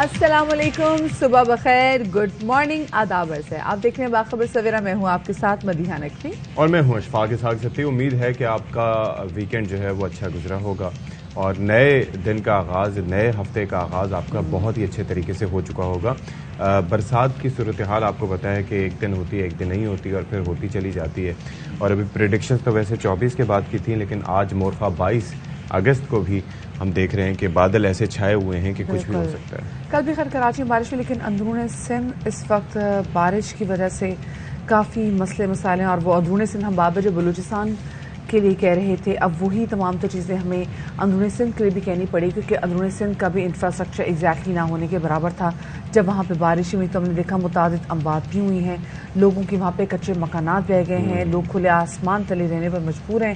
السلام علیکم، صبح بخیر، گڈ مارننگ، آداب سے آپ دیکھ رہے ہیں باخبر سویرا. میں ہوں آپ کے ساتھ مدیحہ نقوی اور میں ہوں اشفاق اسحاق ستی. امید ہے کہ آپ کا ویکینڈ جو ہے وہ اچھا گزرا ہوگا اور نئے دن کا آغاز، نئے ہفتے کا آغاز آپ کا بہت ہی اچھے طریقے سے ہو چکا ہوگا. برسات کی صورتحال آپ کو پتہ ہے کہ ایک دن ہوتی ہے، ایک دن نہیں ہوتی اور پھر ہوتی چلی جاتی ہے. اور ابھی پریڈکشنز تو ویسے 24 کے بعد کی تھیں، لیکن آج مورخہ 22 اگست کو بھی ہم دیکھ رہے ہیں کہ بادل ایسے چھائے ہوئے ہیں کہ کچھ بھی ہو سکتا ہے. کل بھی خیر کراچی میں بارش ہوئی، لیکن اندرون سندھ اس وقت بارش کی وجہ سے کافی مسئلے مسائل ہیں. اور وہ اندرون سندھ ہم بابر جو بلوچستان کے لیے کہہ رہے تھے، اب وہی تمام تو چیزیں ہمیں اندرون سندھ کے لیے بھی کہنی پڑی، کیونکہ اندرون سندھ کا بھی انفراسٹرکچر ایگزیکٹلی نہ ہونے کے برابر تھا. جب وہاں پہ بارش ہوئی تو ہم نے دیکھا متعدد اموات بھی ہوئی ہیں، لوگوں کی وہاں پہ کچے مکانات بہہ گئے ہیں، لوگ کھلے آسمان تلے رہنے پر مجبور ہیں.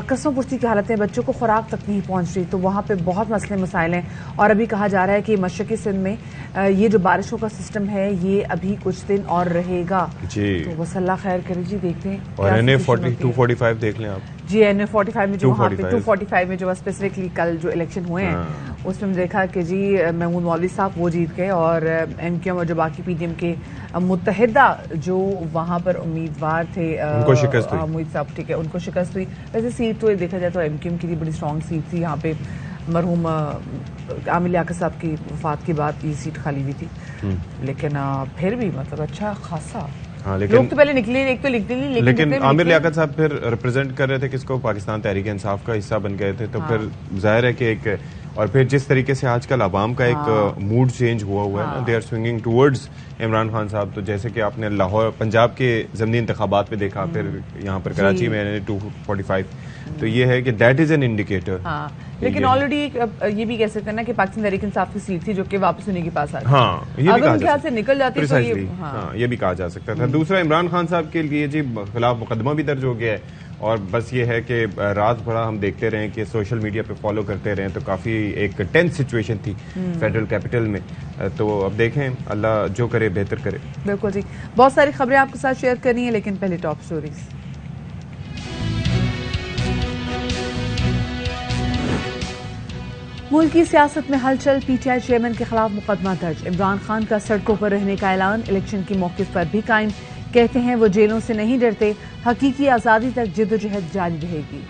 قسم پرسی کی حالتیں، بچوں کو خوراک تک نہیں پہنچ رہی، تو وہاں پہ بہت مسئلے مسائل ہیں. اور ابھی کہا جا رہا ہے کہ مشرقی سندھ میں یہ جو بارشوں کا سسٹم ہے یہ ابھی کچھ دن اور رہے گا. جی تو بس اللہ خیر کرے. جی دیکھتے ہیں. اور NA-245 دیکھ لیں آپ. جی NA-45 میں جو وہاں پہ 245 میں جو اسپیسیفکلی کل جو الیکشن ہوئے ہیں اس میں دیکھا کہ جی محمود مولوی صاحب وہ جیت گئے، اور MQM اور جو باقی PDM کے متحدہ جو وہاں پر امیدوار تھے ان کو شکست ہوئی. محمود صاحب ٹھیک ہے، ان کو شکست ہوئی. ویسے سیٹ تو دیکھا جائے تو MQM کی بڑی اسٹرانگ سیٹ تھی. یہاں پہ مرحوم عامر لیاقت صاحب کی وفات کے بعد یہ سیٹ خالی ہوئی تھی، لیکن پھر بھی مطلب اچھا خاصا لوگ تو پہلے نکلے، ایک تو لکھتے نہیں، لیکن عامر لیاقت صاحب پھر ریپرزینٹ کر رہے تھے کس کو، پاکستان تحریک انصاف کا حصہ بن گئے تھے. تو پھر ظاہر ہے کہ ایک اور پھر جس طریقے سے آج کل عوام کا ایک موڈ چینج ہوا ہے نا، they are swinging towards Imran Khan sahab. تو جیسے کہ آپ نے لاہور پنجاب کے ضمنی انتخابات میں دیکھا، پھر یہاں پر کراچی میں 245، تو یہ ہے کہ دیٹ از این انڈیکیٹر. لیکن آلریڈی یہ بھی کہہ سکتے ہیں نا کہ پاکستان تحریک انصاف کی سیٹ تھی جو کہ واپس ہونے کے پاس آ گئی. اگر ان کے ہاتھ سے نکل جاتی تو یہ بھی کہا جا سکتا تھا. دوسرا عمران خان صاحب کے لیے جی خلاف مقدمہ بھی درج ہو گیا ہے. اور بس یہ ہے کہ رات بھرا ہم دیکھتے رہیں کہ سوشل میڈیا پہ فالو کرتے رہیں تو کافی ایک ٹینس سچویشن تھی فیڈرل کیپٹل میں. تو اب دیکھیں اللہ جو کرے بہتر کرے. بالکل جی، بہت ساری خبریں آپ کے ساتھ شیئر کرنی ہیں، لیکن پہلے ٹاپ سٹوریز. ملک کی سیاست میں ہلچل، PTI چیئرمین کے خلاف مقدمہ درج. عمران خان کا سڑکوں پر رہنے کا اعلان، الیکشن کی موقف پر بھی قائم. کہتے ہیں وہ جیلوں سے نہیں ڈرتے، حقیقی آزادی تک جدوجہد جاری رہے گی.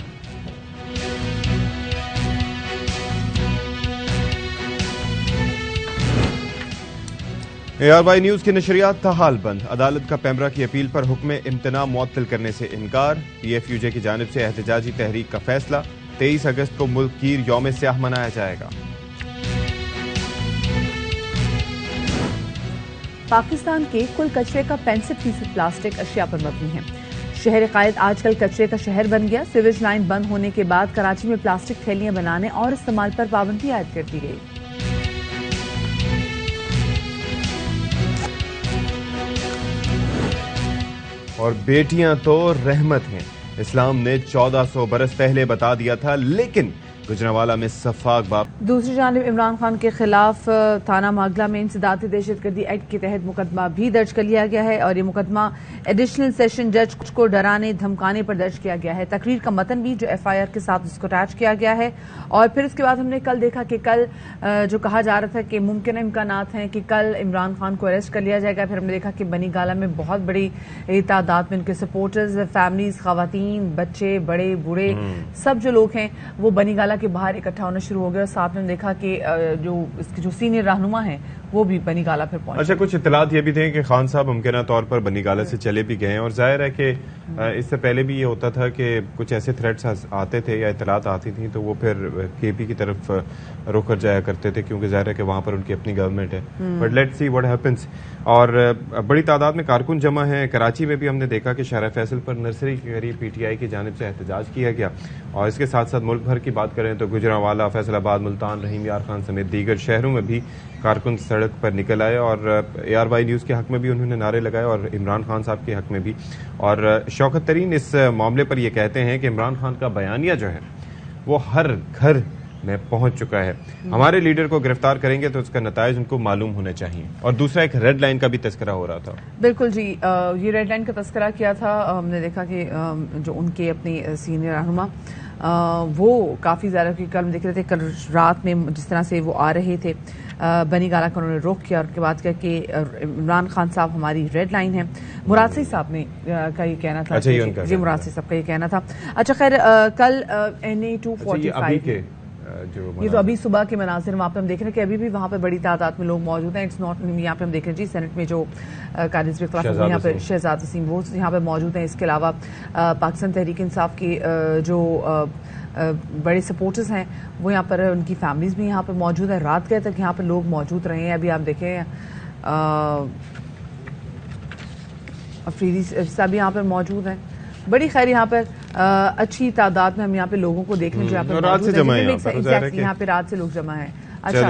ARY نیوز کی نشریات تاحال بند. عدالت کا پیمرا کی اپیل پر حکم امتناع معطل کرنے سے انکار. PFUJ کی جانب سے احتجاجی تحریک کا فیصلہ. 23 اگست کو ملک گیر یوم سیاہ منایا جائے گا. پاکستان کے کل کچرے کا 65% پلاسٹک اشیاء پر مبنی ہے. شہر قائد آج کل کچرے کا شہر بن گیا. سیویج لائن بند ہونے کے بعد کراچی میں پلاسٹک تھیلیاں بنانے اور استعمال پر پابندی عائد کر دی گئی. اور بیٹیاں تو رحمت ہیں، اسلام نے 1400 برس پہلے بتا دیا تھا، لیکن گجرانوالہ میں سفاک باپ. دوسری جانب عمران خان کے خلاف تھانہ ماگلہ میں انسداد دہشت گردی ایکٹ کے تحت مقدمہ بھی درج کر لیا گیا ہے، اور یہ مقدمہ ایڈیشنل سیشن جج کو ڈرانے دھمکانے پر درج کیا گیا ہے. تقریر کا متن بھی جو FIR کے ساتھ اس کو اٹیچ کیا گیا ہے. اور پھر اس کے بعد ہم نے کل دیکھا کہ کل جو کہا جا رہا تھا کہ ممکنہ امکانات ہیں کہ کل عمران خان کو اریسٹ کر لیا جائے گا. پھر ہم نے دیکھا کہ بنی گالہ میں بہت بڑی تعداد میں ان کے سپورٹرز، فیملیز، خواتین، بچے، بڑے بوڑھے سب جو لوگ ہیں وہ بنی گالہ کے باہر اکٹھا ہونا شروع ہو گیا. اور ساتھ میں دیکھا کہ جو اس کے جو سینئر رہنما ہیں وہ بھی بنی گالہ پھر پہنچے. اچھا، کچھ اطلاعات یہ بھی تھے کہ خان صاحب ممکنہ طور پر بنی گالہ سے چلے بھی گئے ہیں. اور ظاہر ہے کہ اس سے پہلے بھی یہ ہوتا تھا کہ کچھ ایسے تھریٹس آتے تھے یا اطلاعات آتی تھیں تو وہ پھر KP کی طرف رخ کر جایا کرتے تھے، کیونکہ ظاہر ہے کہ وہاں پر ان کی اپنی گورنمنٹ ہے. But let's see what happens. اور بڑی تعداد میں کارکن جمع ہیں. کراچی میں بھی ہم نے دیکھا کہ شارع فیصل پر نرسری کے قریب PTI کی جانب سے احتجاج کیا گیا. اور اس کے ساتھ ساتھ ملک بھر کی بات کریں تو گجرانوالہ، فیصل آباد، ملتان، رحیم یار خان سمیت دیگر شہروں میں بھی کارکن سڑک پر نکل آئے. اور ARY نیوز کے حق میں بھی انہوں نے نعرے لگائے اور عمران خان صاحب کے حق میں بھی. اور شوکت ترین اس معاملے پر یہ کہتے ہیں کہ عمران خان کا بیانیہ جو ہے وہ ہر گھر میں پہنچ چکا ہے. ہمارے لیڈر کو گرفتار کریں گے تو اس کا نتائج ان کو معلوم ہونے چاہیے. اور دوسرا ایک ریڈ لائن کا بھی تذکرہ ہو رہا تھا. بالکل جی، یہ ریڈ لائن کا تذکرہ کیا تھا. ہم نے دیکھا کہ جو ان کے اپنے سینئر رہنما وہ کافی زیادہ, کیونکہ کل ہم دیکھ رہے تھے کل رات میں جس طرح سے وہ آ رہے تھے بنی گالہ کا انہوں نے رخ کیا اور ان کے بعد کیا کہ عمران خان صاحب ہماری ریڈ لائن ہے. مراد سی صاحب نے کا یہ کہنا تھا, جی مراد سی صاحب کا یہ کہنا تھا. اچھا خیر, کل NA-245 یہ تو ابھی صبح کے مناظر وہاں پہ ہم دیکھ رہے ہیں کہ ابھی بھی وہاں پہ بڑی تعداد میں لوگ موجود ہیں. اٹس ناٹ, یہاں پہ ہم دیکھ رہے ہیں جی سینٹ میں جو قائد حزب اختلاف ہے یہاں پہ شہزاد وسیم وہ یہاں پہ موجود ہیں. اس کے علاوہ پاکستان تحریک انصاف کے جو بڑے سپورٹرز ہیں وہ یہاں پر, ان کی فیملیز بھی یہاں پہ موجود ہیں. رات گئے تک یہاں پہ لوگ موجود رہے ہیں. ابھی آپ دیکھیں افریدی صاحب یہاں پر موجود ہیں. بڑی خیر یہاں پر اچھی تعداد میں ہم یہاں پہ لوگوں کو دیکھنے جو یہاں پہ رات سے لوگ جمع ہیں. اچھا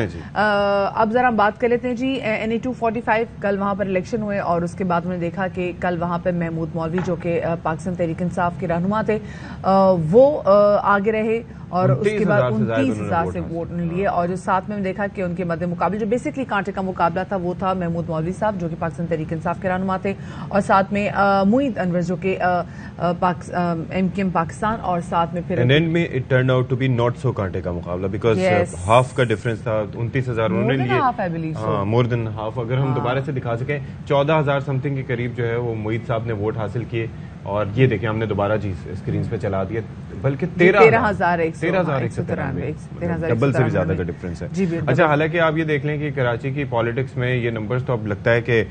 اب ذرا ہم بات کر لیتے ہیں جی NA-245. کل وہاں پر الیکشن ہوئے اور اس کے بعد انہوں نے دیکھا کہ کل وہاں پہ محمود مولوی جو کہ پاکستان تحریک انصاف کے رہنما تھے وہ آگے رہے اور اس کے بعد 29,000 سے ووٹ لیے. اور جو ساتھ میں دیکھا کہ ان کے مد مقابل جو بیسکلی کانٹے کا مقابلہ تھا وہ تھا محمود مولوی صاحب جو کہ پاکستان تحریک انصاف کے رہنما تھے, اور ساتھ میں معید انور جو کہ MKM پاکستان, اور ساتھ میں پھر it turn out to be not so کانٹے کا مقابلہ بیکاز ہاف کا ڈفرنس تھا. 29,000 انہوں نے لیے, مور دین ہاف. اگر ہم دوبارہ سے دکھا سکیں 14,000 سم تھنگ کے قریب جو ہے وہ معید صاحب نے ووٹ حاصل کیے. اور یہ دیکھیں ہم نے دوبارہ جی اسکرینز پہ چلا دیا, بلکہ 13,193 ڈبل سے بھی زیادہ کا ڈفرنس ہے. اچھا حالانکہ آپ یہ دیکھ لیں کہ کراچی کی پالیٹکس میں یہ نمبرز تو اب لگتا ہے کہ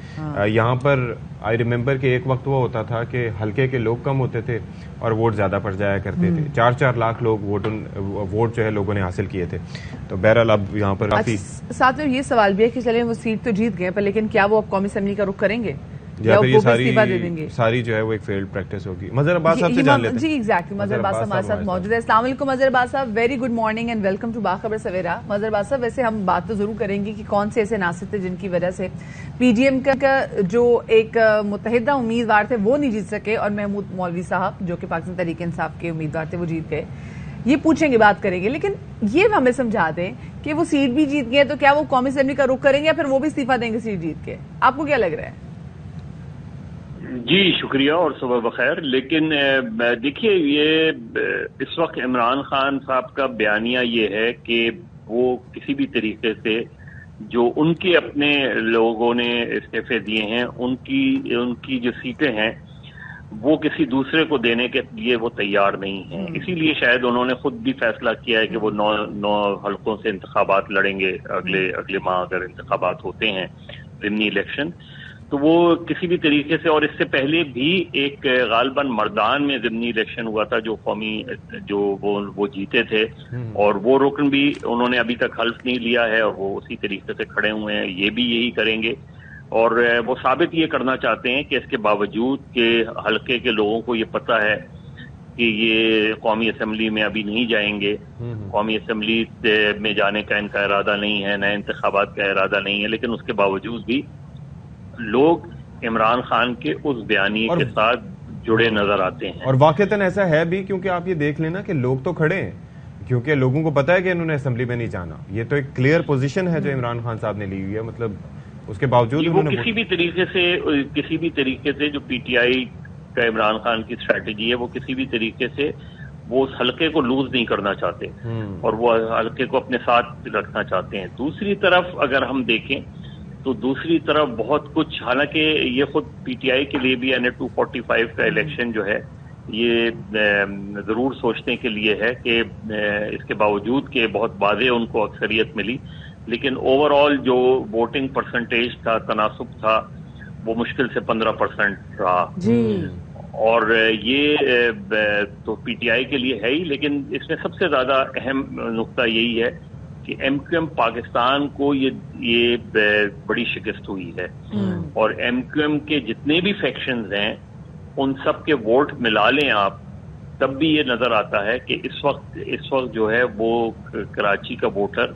یہاں پر آئی ریممبر کہ ایک وقت وہ ہوتا تھا کہ حلقے کے لوگ کم ہوتے تھے اور ووٹ زیادہ پڑ جایا کرتے تھے. 4 لاکھ لوگ ووٹ جو ہے لوگوں نے حاصل کیے تھے. تو بہرحال اب یہاں پر کافی ساتھ میں یہ سوال بھی ہے کہ چلیں وہ سیٹ تو جیت گئے پر لیکن کیا وہ اب قومی اسمبلی کا رخ کریں گے یا پھر یہ ساری جو ہے وہ ایک فیلڈ پریکٹس ہوگی. مظہر عباس صاحب سے جان لیتے ہیں. جی ایگزیکٹلی, مظہر عباس صاحب ہمارے ساتھ موجود ہے. السلام علیکم Mazhar Abbas sahab, very good morning and welcome to Bakhabar Savera. مظہر عباس صاحب ویسے ہم بات تو ضرور کریں گے کہ کون سے ایسے ناصر تھے جن کی وجہ سے PDM کا جو ایک متحدہ امیدوار تھے وہ نہیں جیت سکے اور محمود مولوی صاحب جو کہ پاکستان تحریک انصاف کے امیدوار تھے وہ جیت گئے. یہ پوچھیں گے, بات کریں گے, لیکن یہ ہمیں سمجھا دیں کہ وہ سیٹ بھی جیت گئے تو کیا وہ قومی اسمبلی کا رخ کریں گے یا پھر وہ بھی استعفیٰ دیں گے سیٹ جیت کے؟ آپ کو کیا لگ رہا ہے؟ جی شکریہ اور صبح بخیر. لیکن دیکھیے یہ اس وقت عمران خان صاحب کا بیانیہ یہ ہے کہ وہ کسی بھی طریقے سے جو ان کے اپنے لوگوں نے استعفے دیے ہیں ان کی جو سیٹیں ہیں وہ کسی دوسرے کو دینے کے لیے وہ تیار نہیں ہیں. اسی لیے شاید انہوں نے خود بھی فیصلہ کیا ہے کہ وہ 9 حلقوں سے انتخابات لڑیں گے اگلے ماہ اگر انتخابات ہوتے ہیں ضمنی الیکشن. تو وہ کسی بھی طریقے سے, اور اس سے پہلے بھی ایک غالباً مردان میں ضمنی الیکشن ہوا تھا جو قومی جو وہ جیتے تھے اور وہ رکن بھی انہوں نے ابھی تک حلف نہیں لیا ہے اور وہ اسی طریقے سے کھڑے ہوئے ہیں. یہ بھی یہی کریں گے اور وہ ثابت یہ کرنا چاہتے ہیں کہ اس کے باوجود کہ حلقے کے لوگوں کو یہ پتہ ہے کہ یہ قومی اسمبلی میں ابھی نہیں جائیں گے, قومی اسمبلی میں جانے کا ان کا ارادہ نہیں ہے, نئے انتخابات کا ارادہ نہیں ہے, لیکن اس کے باوجود بھی لوگ عمران خان کے اس بیانیے کے ساتھ جڑے نظر آتے ہیں. اور واقعتاً ایسا ہے بھی, کیونکہ آپ یہ دیکھ لینا کہ لوگ تو کھڑے ہیں کیونکہ لوگوں کو پتا ہے کہ انہوں نے اسمبلی میں نہیں جانا. یہ تو ایک کلیئر پوزیشن ہے جو عمران خان صاحب نے لی ہوئی ہے. مطلب اس کے باوجود وہ کسی بھی طریقے سے جو PTI کا عمران خان کی اسٹریٹجی ہے وہ کسی بھی طریقے سے وہ اس حلقے کو لوز نہیں کرنا چاہتے اور وہ حلقے کو اپنے ساتھ رکھنا چاہتے ہیں. دوسری طرف اگر ہم دیکھیں تو دوسری طرف بہت کچھ, حالانکہ یہ خود PTI کے لیے بھی NA-245 کا الیکشن جو ہے یہ ضرور سوچنے کے لیے ہے کہ اس کے باوجود کہ بہت واضح ان کو اکثریت ملی لیکن اوور آل جو ووٹنگ پرسنٹیج تھا, تناسب تھا, وہ مشکل سے 15% رہا. اور یہ تو PTI کے لیے ہے ہی, لیکن اس میں سب سے زیادہ اہم نقطہ یہی ہے کہ MQM پاکستان کو یہ بڑی شکست ہوئی ہے اور MQM کے جتنے بھی فیکشنز ہیں ان سب کے ووٹ ملا لیں آپ تب بھی یہ نظر آتا ہے کہ اس وقت جو ہے وہ کراچی کا ووٹر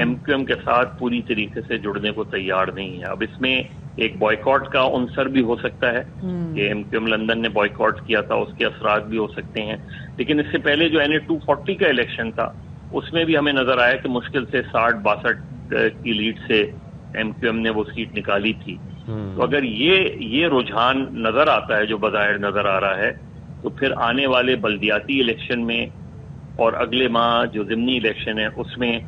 MQM کے ساتھ پوری طریقے سے جڑنے کو تیار نہیں ہے. اب اس میں ایک بوائیکاٹ کا عنصر بھی ہو سکتا ہے کہ MQM لندن نے بوائیکاٹ کیا تھا, اس کے اثرات بھی ہو سکتے ہیں. لیکن اس سے پہلے جو NA-240 کا الیکشن تھا اس میں بھی ہمیں نظر آیا کہ مشکل سے 60-62 کی لیڈ سے MQM نے وہ سیٹ نکالی تھی. تو اگر یہ رجحان نظر آتا ہے جو بظاہر نظر آ رہا ہے تو پھر آنے والے بلدیاتی الیکشن میں اور اگلے ماہ جو ضمنی الیکشن ہے اس میں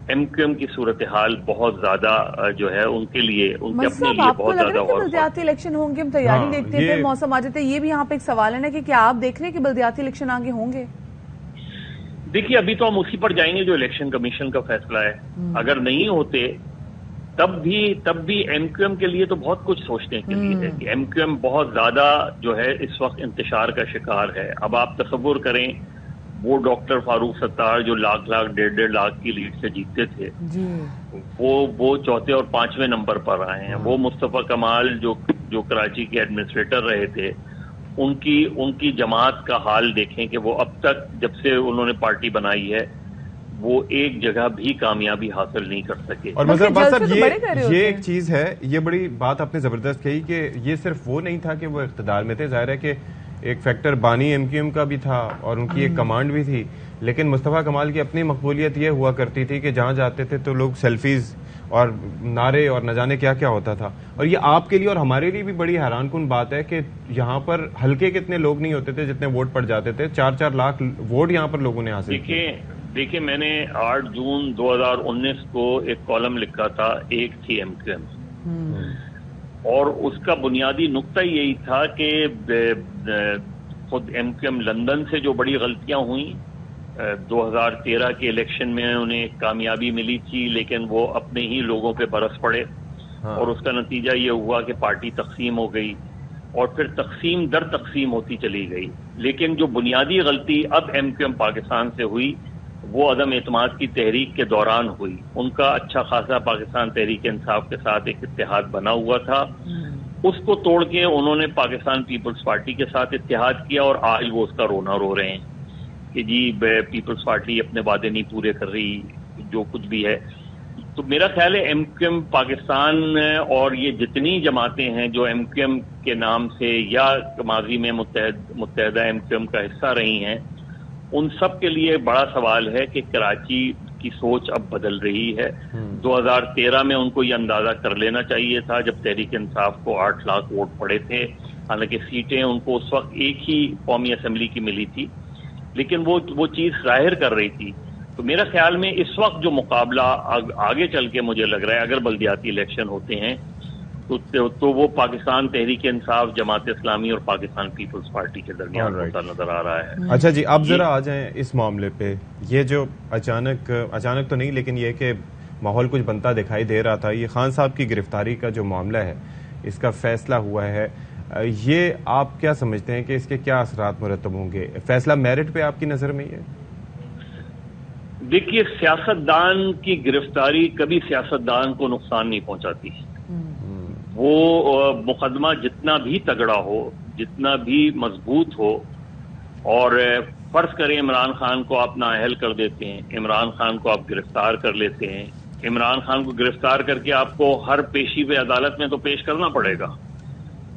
ایم کیو ایم کی صورتحال بہت زیادہ جو ہے ان کے لیے ان کے اپنے لیے بہت زیادہ اور بلدیاتی الیکشن ہوں گے، ہم تیاری دیکھتے ہیں، پھر موسم آ جاتے ہیں. یہ بھی یہاں پہ ایک سوال ہے نا کہ کیا آپ دیکھ رہے ہیں کہ بلدیاتی الیکشن آگے ہوں گے؟ دیکھیے ابھی تو ہم اسی پر جائیں گے جو الیکشن کمیشن کا فیصلہ ہے. اگر نہیں ہوتے تب بھی ایم کیو ایم کے لیے تو بہت کچھ سوچنے کے لیے ہے کہ ایم کیو ایم بہت زیادہ جو ہے اس وقت انتشار کا شکار ہے. اب آپ تصور کریں وہ ڈاکٹر فاروق ستار جو لاکھ 1.5 کی لیڈ سے جیتتے تھے وہ چوتھے اور 5ویں نمبر پر آئے ہیں. وہ مصطفیٰ کمال جو کراچی کے ایڈمنسٹریٹر رہے تھے ان کی جماعت کا حال دیکھیں کہ وہ اب تک جب سے انہوں نے پارٹی بنائی ہے وہ ایک جگہ بھی کامیابی حاصل نہیں کر سکے. اور مثلا بات صاحب یہ ایک چیز ہے، یہ بڑی بات آپ نے زبردست کہی کہ یہ صرف وہ نہیں تھا کہ وہ اقتدار میں تھے، ظاہر ہے کہ ایک فیکٹر بانی ایم کیو ایم کا بھی تھا اور ان کی ایک کمانڈ بھی تھی، لیکن مصطفیٰ کمال کی اپنی مقبولیت یہ ہوا کرتی تھی کہ جہاں جاتے تھے تو لوگ سیلفیز اور نعرے اور نہ جانے کیا کیا ہوتا تھا. اور یہ آپ کے لیے اور ہمارے لیے بھی بڑی حیران کن بات ہے کہ یہاں پر ہلکے کتنے لوگ نہیں ہوتے تھے جتنے ووٹ پڑ جاتے تھے. 4 لاکھ ووٹ یہاں پر لوگوں نے حاصل کیے. دیکھیں میں نے 8 جون 2019 کو ایک کالم لکھا تھا ایک تھی ایم کیو ایم، اور اس کا بنیادی نقطہ یہی تھا کہ خود ایم کیو ایم لندن سے جو بڑی غلطیاں ہوئیں 2013 کے الیکشن میں انہیں کامیابی ملی تھی لیکن وہ اپنے ہی لوگوں پہ برس پڑے اور اس کا نتیجہ یہ ہوا کہ پارٹی تقسیم ہو گئی اور پھر تقسیم در تقسیم ہوتی چلی گئی. لیکن جو بنیادی غلطی اب ایم کیو ایم پاکستان سے ہوئی وہ عدم اعتماد کی تحریک کے دوران ہوئی. ان کا اچھا خاصا پاکستان تحریک انصاف کے ساتھ ایک اتحاد بنا ہوا تھا، اس کو توڑ کے انہوں نے پاکستان پیپلز پارٹی کے ساتھ اتحاد کیا اور آج وہ اس کا رونا رو رہے ہیں کہ جی پیپلز پارٹی اپنے وعدے نہیں پورے کر رہی جو کچھ بھی ہے. تو میرا خیال ہے ایم کیو ایم پاکستان اور یہ جتنی جماعتیں ہیں جو ایم کیو ایم کے نام سے یا ماضی میں متحدہ ایم کیو ایم کا حصہ رہی ہیں، ان سب کے لیے بڑا سوال ہے کہ کراچی کی سوچ اب بدل رہی ہے. 2013 میں ان کو یہ اندازہ کر لینا چاہیے تھا جب تحریک انصاف کو 8 لاکھ ووٹ پڑے تھے، حالانکہ سیٹیں ان کو اس وقت ایک ہی قومی اسمبلی کی ملی تھی، لیکن وہ چیز ظاہر کر رہی تھی. تو میرا خیال میں اس وقت جو مقابلہ آگے چل کے مجھے لگ رہا ہے اگر بلدیاتی الیکشن ہوتے ہیں تو وہ پاکستان تحریک انصاف، جماعت اسلامی اور پاکستان پیپلز پارٹی کے درمیان ہوتا نظر آ رہا ہے. اچھا جی، اب ذرا آ جائیں اس معاملے پہ. یہ جو اچانک تو نہیں لیکن یہ کہ ماحول کچھ بنتا دکھائی دے رہا تھا، یہ خان صاحب کی گرفتاری کا جو معاملہ ہے، اس کا فیصلہ ہوا ہے، یہ آپ کیا سمجھتے ہیں کہ اس کے کیا اثرات مرتب ہوں گے؟ فیصلہ میرٹ پہ آپ کی نظر میں یہ؟ دیکھیے سیاستدان کی گرفتاری کبھی سیاستدان کو نقصان نہیں پہنچاتی. وہ مقدمہ جتنا بھی تگڑا ہو، جتنا بھی مضبوط ہو، اور فرض کریں عمران خان کو آپ نااہل کر دیتے ہیں، عمران خان کو آپ گرفتار کر لیتے ہیں، عمران خان کو گرفتار کر کے آپ کو ہر پیشی پہ عدالت میں تو پیش کرنا پڑے گا.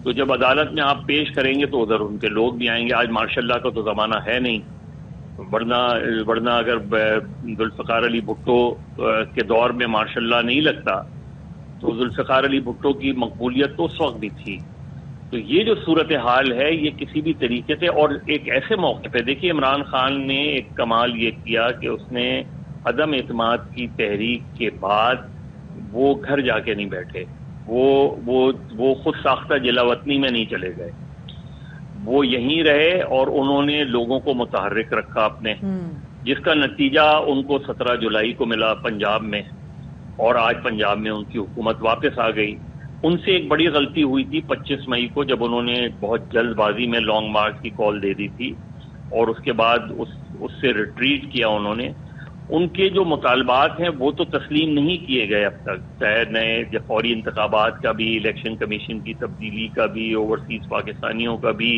تو جب عدالت میں آپ پیش کریں گے تو ادھر ان کے لوگ بھی آئیں گے. آج ماشاء اللہ کا تو زمانہ ہے نہیں، ورنہ اگر ذوالفقار علی بھٹو کے دور میں ماشاء اللہ نہیں لگتا تو ذوالفقار علی بھٹو کی مقبولیت تو اس وقت بھی تھی. تو یہ جو صورتحال ہے یہ کسی بھی طریقے سے، اور ایک ایسے موقع پہ دیکھیے عمران خان نے ایک کمال یہ کیا کہ اس نے عدم اعتماد کی تحریک کے بعد وہ گھر جا کے نہیں بیٹھے، وہ خود ساختہ جلا وطنی میں نہیں چلے گئے، وہ یہیں رہے اور انہوں نے لوگوں کو متحرک رکھا اپنے، جس کا نتیجہ ان کو 17 جولائی کو ملا پنجاب میں، اور آج پنجاب میں ان کی حکومت واپس آ گئی. ان سے ایک بڑی غلطی ہوئی تھی 25 مئی کو جب انہوں نے بہت جلد بازی میں لانگ مارچ کی کال دے دی تھی اور اس کے بعد اس سے ریٹریٹ کیا انہوں نے. ان کے جو مطالبات ہیں وہ تو تسلیم نہیں کیے گئے اب تک، چاہے نئے فوری انتخابات کا بھی، الیکشن کمیشن کی تبدیلی کا بھی، اوورسیز پاکستانیوں کا بھی،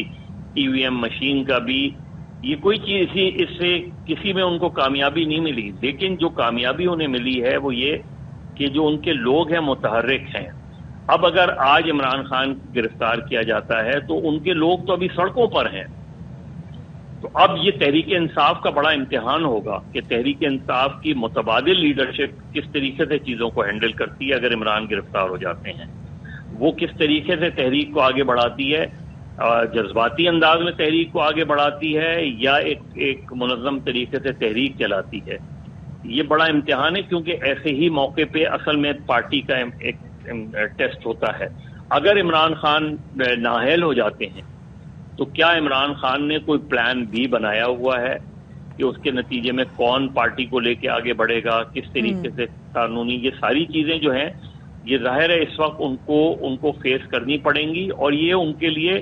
EVM مشین کا بھی. یہ کوئی چیز اس سے کسی میں ان کو کامیابی نہیں ملی. لیکن جو کامیابی انہیں ملی ہے وہ یہ کہ جو ان کے لوگ ہیں متحرک ہیں. اب اگر آج عمران خان گرفتار کیا جاتا ہے تو ان کے لوگ تو ابھی سڑکوں پر ہیں. تو اب یہ تحریک انصاف کا بڑا امتحان ہوگا کہ تحریک انصاف کی متبادل لیڈرشپ کس طریقے سے چیزوں کو ہینڈل کرتی ہے اگر عمران گرفتار ہو جاتے ہیں، وہ کس طریقے سے تحریک کو آگے بڑھاتی ہے. جذباتی انداز میں تحریک کو آگے بڑھاتی ہے یا ایک منظم طریقے سے تحریک چلاتی ہے. یہ بڑا امتحان ہے کیونکہ ایسے ہی موقع پہ اصل میں پارٹی کا ایک ٹیسٹ ہوتا ہے. اگر عمران خان نااہل ہو جاتے ہیں تو کیا عمران خان نے کوئی پلان بھی بنایا ہوا ہے کہ اس کے نتیجے میں کون پارٹی کو لے کے آگے بڑھے گا, کس طریقے سے قانونی, یہ ساری چیزیں جو ہیں یہ ظاہر ہے اس وقت ان کو فیس کرنی پڑیں گی. اور یہ ان کے لیے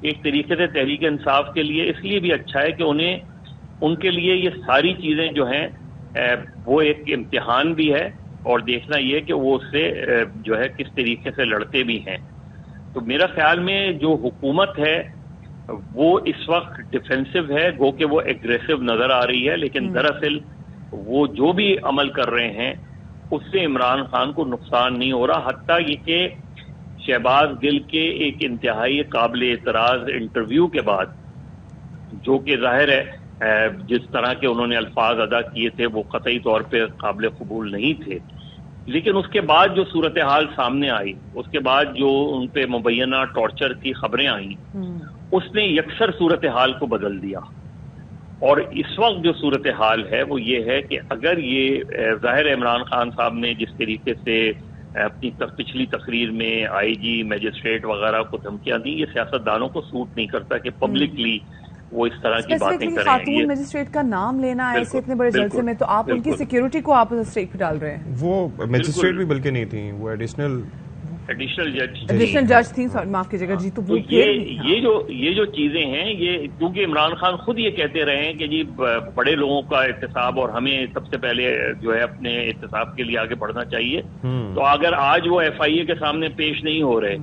ایک طریقے سے تحریک انصاف کے لیے اس لیے بھی اچھا ہے کہ ان کے لیے یہ ساری چیزیں جو ہیں وہ ایک امتحان بھی ہے اور دیکھنا یہ کہ وہ اس سے جو ہے کس طریقے سے لڑتے بھی ہیں. تو میرا خیال میں جو حکومت ہے وہ اس وقت ڈیفینسو ہے, گو کہ وہ ایگریسو نظر آ رہی ہے, لیکن دراصل وہ جو بھی عمل کر رہے ہیں اس سے عمران خان کو نقصان نہیں ہو رہا. حتیٰ یہ کہ شہباز گل کے ایک انتہائی قابل اعتراض انٹرویو کے بعد, جو کہ ظاہر ہے جس طرح کے انہوں نے الفاظ ادا کیے تھے وہ قطعی طور پہ قابل قبول نہیں تھے, لیکن اس کے بعد جو صورتحال سامنے آئی, اس کے بعد جو ان پہ مبینہ ٹارچر کی خبریں آئیں, اس نے یکسر صورتحال کو بدل دیا. اور اس وقت جو صورتحال ہے وہ یہ ہے کہ اگر یہ ظاہر عمران خان صاحب نے جس طریقے سے اپنی پچھلی تقریر میں آئی جی, میجسٹریٹ وغیرہ کو دھمکیاں دی, یہ سیاستدانوں کو سوٹ نہیں کرتا کہ پبلکلی وہ اس طرح کی باتیں کریں. خاتون میجسٹریٹ کا نام لینا ایسے اتنے بڑے جلسے میں, تو آپ ان کی سیکیورٹی کو آپ اسٹیک پہ ڈال رہے ہیں. وہ میجسٹریٹ بھی بلکہ نہیں تھیں, وہ ایڈیشنل جج تھیں, معاف کیجیے گا جی. تو یہ جو چیزیں ہیں یہ کیونکہ عمران خان خود یہ کہتے رہے ہیں کہ جی بڑے لوگوں کا احتساب اور ہمیں سب سے پہلے جو ہے اپنے احتساب کے لیے آگے بڑھنا چاہیے. تو اگر آج وہ ایف آئی اے کے سامنے پیش نہیں ہو رہے,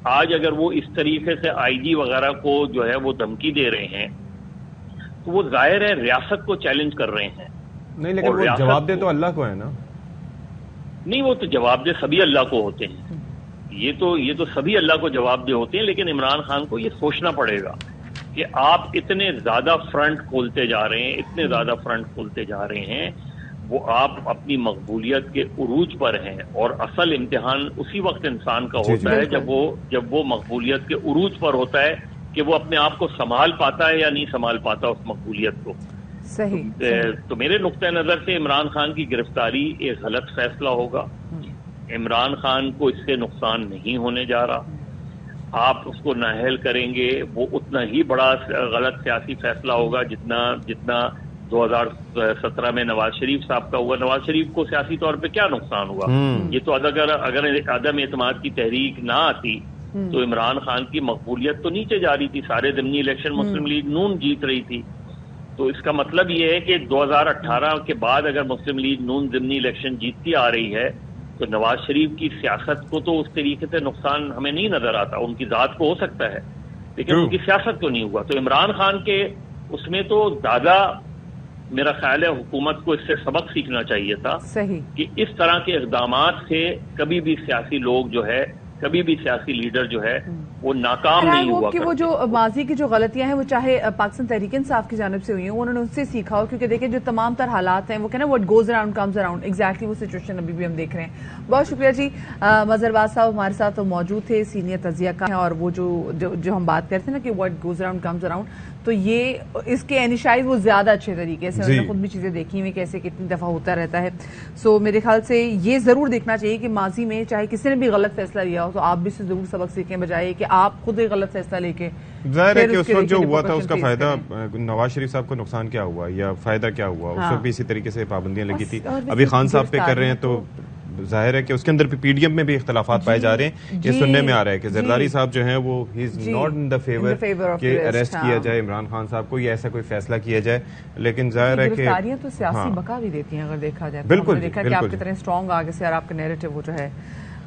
آج اگر وہ اس طریقے سے آئی جی وغیرہ کو جو ہے وہ دھمکی دے رہے ہیں تو وہ ظاہر ہے ریاست کو چیلنج کر رہے ہیں. نہیں, لیکن وہ جواب دے تو اللہ کو ہے نا. نہیں, وہ تو جواب دے سبھی اللہ کو ہوتے ہیں, یہ تو سبھی اللہ کو جواب دے ہوتے ہیں, لیکن عمران خان کو یہ سوچنا پڑے گا کہ آپ اتنے زیادہ فرنٹ کھولتے جا رہے ہیں, وہ آپ اپنی مقبولیت کے عروج پر ہیں. اور اصل امتحان اسی وقت انسان کا ہوتا ہے جب وہ مقبولیت کے عروج پر ہوتا ہے کہ وہ اپنے آپ کو سنبھال پاتا ہے یا نہیں سنبھال پاتا اس مقبولیت کو. تو میرے نقطۂ نظر سے عمران خان کی گرفتاری ایک غلط فیصلہ ہوگا. عمران خان کو اس سے نقصان نہیں ہونے جا رہا. آپ اس کو نااہل کریں گے وہ اتنا ہی بڑا غلط سیاسی فیصلہ ہوگا جتنا 2017 میں نواز شریف صاحب کا ہوا. نواز شریف کو سیاسی طور پہ کیا نقصان ہوا؟ یہ تو اگر عدم اعتماد کی تحریک نہ آتی تو عمران خان کی مقبولیت تو نیچے جا رہی تھی. سارے ضمنی الیکشن مسلم لیگ نون جیت رہی تھی. تو اس کا مطلب یہ ہے کہ 2018 کے بعد اگر مسلم لیگ نون ضمنی الیکشن جیتتی آ رہی ہے تو نواز شریف کی سیاست کو تو اس طریقے سے نقصان ہمیں نہیں نظر آتا. ان کی ذات کو ہو سکتا ہے لیکن ان کی سیاست کو نہیں ہوا. تو عمران خان کے اس میں تو زیادہ میرا خیال ہے حکومت کو اس سے سبق سیکھنا چاہیے تھا کہ اس طرح کے اقدامات سے کبھی بھی سیاسی لوگ جو ہے, کبھی بھی سیاسی لیڈر جو ہے وہ ناکام نہیں ہوا کہ وہ جو ماضی کی جو غلطیاں ہیں وہ چاہے پاکستان تحریک انصاف کی جانب سے ہوئی ہیں, انہوں نے اس سے سیکھا ہو. کیونکہ دیکھیں جو تمام تر حالات ہیں وہ کہنا what goes around comes around, exactly وہ سچویشن ابھی بھی ہم دیکھ رہے ہیں. بہت شکریہ جی. مظہر باز صاحب ہمارے ساتھ موجود تھے, سینئر تجزیہ کار ہیں, اور وہ جو ہم بات کرتے ہیں نا کہ what goes around comes around, تو یہ اس کے انیشائز وہ زیادہ اچھے طریقے سے انہوں نے خود بھی چیزیں دیکھی ہوئی کیسے کتنی دفعہ ہوتا رہتا ہے. سو میرے خیال سے یہ ضرور دیکھنا چاہیے کہ ماضی میں چاہے کسی نے بھی غلط فیصلہ لیا ہو تو آپ بھی سے ضرور سبق سیکھیں, بجائے کہ آپ خود ایک غلط فیصلہ لے کے. ظاہر ہے کہ اس وقت جو ہوا تھا اس کا فائدہ نواز شریف صاحب کو نقصان کیا ہوا یا فائدہ کیا ہوا, اس وقت بھی اسی طریقے سے پابندیاں لگی تھی. ابھی خان صاحب پہ کر رہے ہیں تو ظاہر ہے کہ اس کے اندر پی ڈی ایم میں بھی اختلافات پائے جا رہے ہیں. یہ سننے میں آ رہا ہے کہ زرداری صاحب جو ہیں وہ he is not in the favour کہ اریسٹ کیا جائے عمران خان صاحب کو یا ایسا کوئی فیصلہ کیا جائے. لیکن ظاہر ہے کہ گرفتاریاں تو سیاسی بقا بھی دیتی ہیں اگر دیکھا جائے. بالکل دیکھا کہ آپ کتنے اسٹرانگ آگے سے اور آپ کا نیریٹو وہ جو ہے.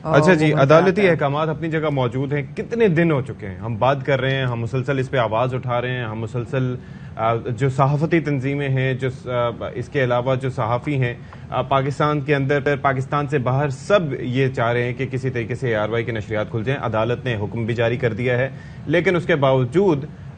اچھا جی, عدالتی احکامات اپنی جگہ موجود ہیں. کتنے دن ہو چکے ہیں ہم بات کر رہے ہیں, ہم مسلسل اس پہ آواز اٹھا رہے ہیں, ہم مسلسل جو صحافتی تنظیمیں ہیں, جو اس کے علاوہ جو صحافی ہیں پاکستان کے اندر, پاکستان سے باہر, سب یہ چاہ رہے ہیں کہ کسی طریقے سے ARY کی نشریات کھل جائیں. عدالت نے حکم بھی جاری کر دیا ہے, لیکن اس کے باوجود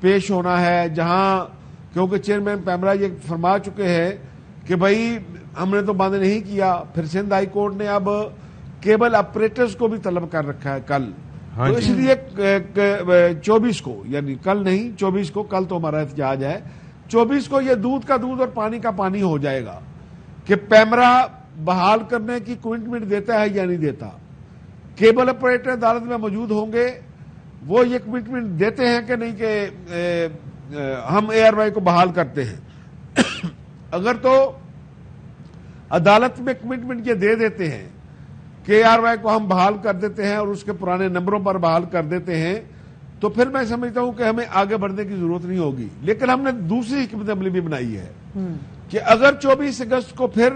پیش ہونا ہے، جہاں کیونکہ چیئرمین پیمرا یہ فرما چکے ہیں کہ بھائی ہم نے تو بند نہیں کیا، پھر سندھ ہائی کورٹ نے اب کیبل آپریٹرز کو بھی طلب کر رکھا ہے کل، تو اس لیے 24 کو، یعنی کل نہیں 24 کو، کل تو ہمارا احتجاج ہے، 24 کو یہ دودھ کا دودھ اور پانی کا پانی ہو جائے گا کہ پیمرا بحال کرنے کی کمٹمنٹ دیتا ہے یا نہیں دیتا. کیبل آپریٹر عدالت میں موجود ہوں گے، وہ یہ کمٹمنٹ دیتے ہیں کہ نہیں کہ ہم اے آر وائی کو بحال کرتے ہیں. اگر تو عدالت میں کمٹمنٹ یہ دے دیتے ہیں کہ اے آر وائی کو ہم بحال کر دیتے ہیں اور اس کے پرانے نمبروں پر بحال کر دیتے ہیں، تو پھر میں سمجھتا ہوں کہ ہمیں آگے بڑھنے کی ضرورت نہیں ہوگی. لیکن ہم نے دوسری حکمت عملی بھی بنائی ہے کہ اگر 24 اگست کو پھر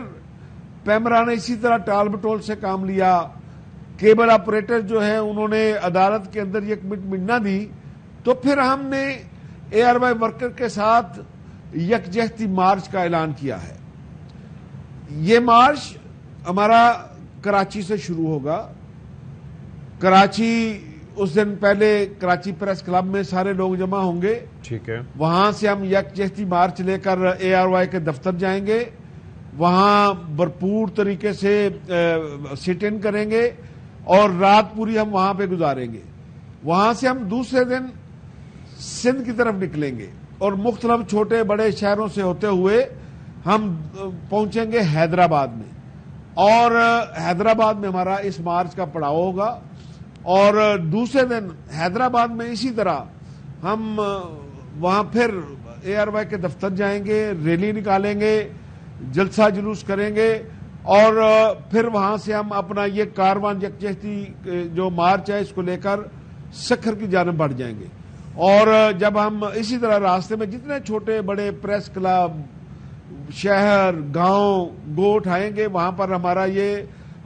پیمرا نے اسی طرح ٹال بٹول سے کام لیا، کیبل آپریٹر جو ہے انہوں نے عدالت کے اندر یہ کمٹمنٹ نہ دی، تو پھر ہم نے اے آر وائی ورکر کے ساتھ یکجہتی مارچ کا اعلان کیا ہے. یہ مارچ ہمارا کراچی سے شروع ہوگا. کراچی اس دن پہلے کراچی پریس کلب میں سارے لوگ جمع ہوں گے، ٹھیک ہے. وہاں سے ہم یکجہتی مارچ لے کر اے آر وائی کے دفتر جائیں گے، وہاں بھرپور طریقے سے سٹ ان کریں گے اور رات پوری ہم وہاں پہ گزاریں گے. وہاں سے ہم دوسرے دن سندھ کی طرف نکلیں گے اور مختلف چھوٹے بڑے شہروں سے ہوتے ہوئے ہم پہنچیں گے حیدرآباد میں، اور حیدرآباد میں ہمارا اس مارچ کا پڑاؤ ہوگا. اور دوسرے دن حیدرآباد میں اسی طرح ہم وہاں پھر اے آر وائی کے دفتر جائیں گے، ریلی نکالیں گے، جلسہ جلوس کریں گے، اور پھر وہاں سے ہم اپنا یہ کاروان یکجہتی جو مارچ ہے اس کو لے کر سکھر کی جانب بڑھ جائیں گے. اور جب ہم اسی طرح راستے میں جتنے چھوٹے بڑے پریس کلب، شہر، گاؤں، گوٹھ آئیں گے، وہاں پر ہمارا یہ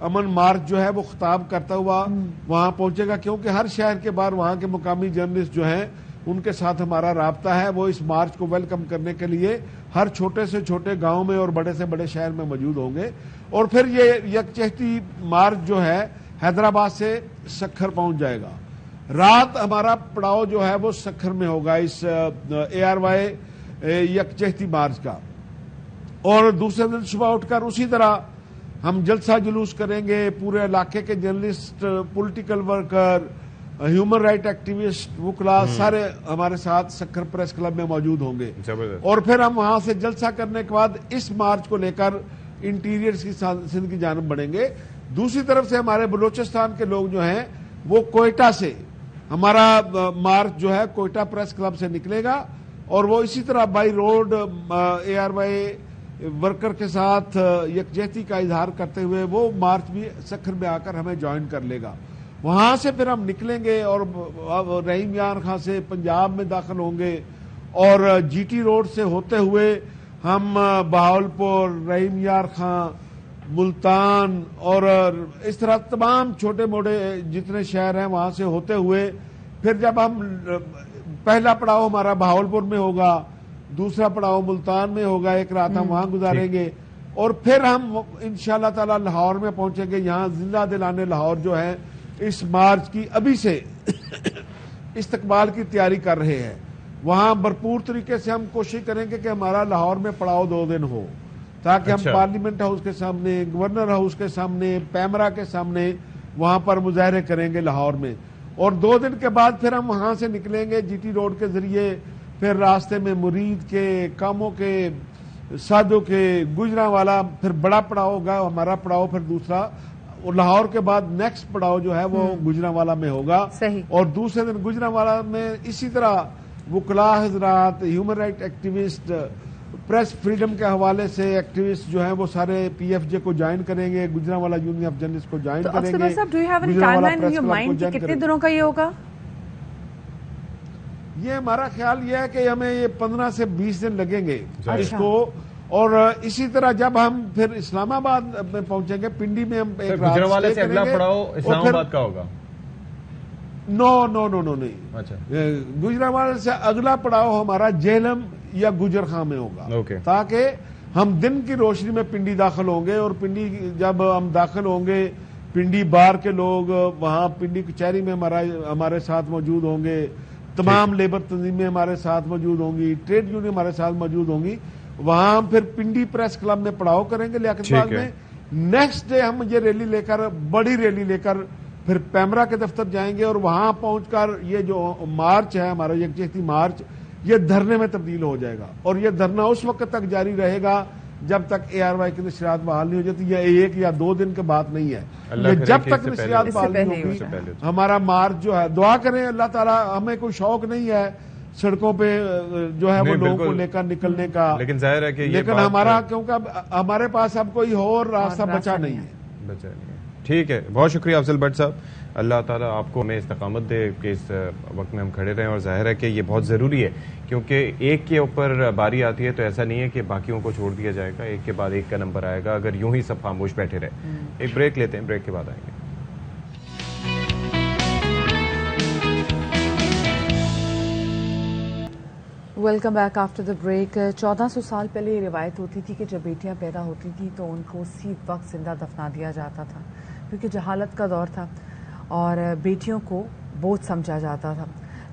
امن مارچ جو ہے وہ خطاب کرتا ہوا وہاں پہنچے گا، کیونکہ ہر شہر کے بعد وہاں کے مقامی جرنلسٹ جو ہیں ان کے ساتھ ہمارا رابطہ ہے، وہ اس مارچ کو ویلکم کرنے کے لیے ہر چھوٹے سے چھوٹے گاؤں میں اور بڑے سے بڑے شہر میں موجود ہوں گے. اور پھر یہ یکجہتی مارچ جو ہے حیدرآباد سے سکھر پہنچ جائے گا. رات ہمارا پڑاؤ جو ہے وہ سکھر میں ہوگا اس اے آر وائی یکجہتی مارچ کا. اور دوسرے دن صبح اٹھ کر اسی طرح ہم جلسہ جلوس کریں گے. پورے علاقے کے journalist, political worker, human right activist, وکلا سارے ہمارے ساتھ سکھر پریس کلب میں موجود ہوں گے. اور پھر ہم وہاں سے جلسہ کرنے کے بعد اس مارچ کو لے کر انٹیریئر کی سندھ کی جانب بڑھیں گے. دوسری طرف سے ہمارے بلوچستان کے لوگ جو ہیں وہ کوئٹہ سے، ہمارا مارچ جو ہے کوئٹہ پریس کلب سے نکلے گا، اور وہ اسی طرح by road A R Y worker کے ساتھ یکجہتی کا اظہار کرتے ہوئے وہ مارچ بھی سکھر میں آ کر ہمیں جوائن کر لے گا. وہاں سے پھر ہم نکلیں گے اور رحیم یار خان سے پنجاب میں داخل ہوں گے، اور جی ٹی روڈ سے ہوتے ہوئے ہم بہاولپور، رحیم یار خان، ملتان اور اس طرح تمام چھوٹے موٹے جتنے شہر ہیں وہاں سے ہوتے ہوئے پھر جب ہم پہلا پڑاؤ ہمارا بہاولپور میں ہوگا، دوسرا پڑاؤ ملتان میں ہوگا، ایک رات ہم وہاں گزاریں گے، اور پھر ہم انشاءاللہ تعالی لاہور میں پہنچیں گے. یہاں زندہ دلانے لاہور جو ہے اس مارچ کی ابھی سے استقبال کی تیاری کر رہے ہیں. وہاں بھرپور طریقے سے ہم کوشش کریں گے کہ ہمارا لاہور میں پڑاؤ 2 دن ہو، تاکہ ہم پارلیمنٹ ہاؤس کے سامنے، گورنر ہاؤس کے سامنے، پیمرا کے سامنے وہاں پر مظاہرے کریں گے لاہور میں. اور 2 دن کے بعد پھر ہم وہاں سے نکلیں گے جی ٹی روڈ کے ذریعے، پھر راستے میں مرید کے، کاموں کے، سادوں کے، گجرانوالا پھر بڑا پڑاؤ ہوگا ہمارا پڑاؤ، پھر دوسرا، اور لاہور کے بعد نیکسٹ پڑاؤ جو ہے وہ گجرانوالا میں ہوگا. اور دوسرے دن گجرانوالا میں اسی طرح وکلا حضرات، human right activist, press freedom کے حوالے سے ایکٹیوسٹ جو ہیں وہ سارے پی ایف جے کو جوائن کریں گے، گجرانوالا یونین آف جرنلسٹ کو جوائن کریں گے. کتنے دنوں کا یہ ہوگا؟ یہ ہمارا خیال یہ ہے کہ ہمیں یہ 15 سے 20 دن لگیں گے اس کو. اور اسی طرح جب ہم پھر اسلام آباد میں پہنچیں گے، پنڈی میں ہم ایک رات گجرانوالے سے اگلا پڑاؤ اسلام آباد کا ہوگا؟ نو نہیں، گجرانوالے سے اگلا پڑاؤ ہمارا جہلم یا گجر خان میں ہوگا، تاکہ ہم دن کی روشنی میں پنڈی داخل ہوں گے. اور پنڈی جب ہم داخل ہوں گے، پنڈی بار کے لوگ وہاں پنڈی کچہری میں ہمارے ساتھ موجود ہوں گے، تمام لیبر تنظیمیں ہمارے ساتھ موجود ہوں گی, ٹریڈ یونین ہمارے ساتھ موجود ہوں گی. وہاں ہم پھر پنڈی پریس کلب میں پڑاؤ کریں گے لیاقت باغ میں. نیکسٹ ڈے ہم یہ ریلی لے کر, بڑی ریلی لے کر پھر پیمرا کے دفتر جائیں گے, اور وہاں پہنچ کر یہ جو مارچ ہے ہمارا یکجہتی مارچ, یہ دھرنے میں تبدیل ہو جائے گا. اور یہ دھرنا اس وقت تک جاری رہے گا جب تک ARY کی نشریات بحال نہیں ہو جاتی. یہ 1 یا 2 دن کے بات نہیں ہے, یہ جب تک نشریات بحال نہیں ہوگی ہمارا مارچ جو ہے. دعا کریں اللہ تعالیٰ, ہمیں کوئی شوق نہیں ہے سڑکوں پہ جو ہے وہ لوگوں کو لے کر نکلنے کا, لیکن ظاہر ہے کہ لیکن ہمارا کیونکہ ہمارے پاس اب کوئی اور راستہ بچا نہیں ہے. ٹھیک ہے, بہت شکریہ افضل بٹ صاحب. اللہ تعالیٰ آپ کو ہمیں استقامت دے کہ اس وقت میں ہم کھڑے رہیں, اور ظاہر ہے کہ یہ بہت ضروری ہے کیونکہ ایک کے اوپر باری آتی ہے تو ایسا نہیں ہے کہ باقیوں کو چھوڑ دیا جائے گا, ایک کے بعد ایک کا نمبر آئے گا اگر یوں ہی سب خاموش بیٹھے رہے. ایک بریک لیتے ہیں, بریک کے بعد آئیں گے. Welcome back after the break. 1400 سال پہلے یہ روایت ہوتی تھی کہ جب بیٹیاں پیدا ہوتی تھیں تو ان کو اسی وقت زندہ دفنا دیا جاتا تھا کیونکہ جہالت کا دور تھا اور بیٹیوں کو بوجھ سمجھا جاتا تھا.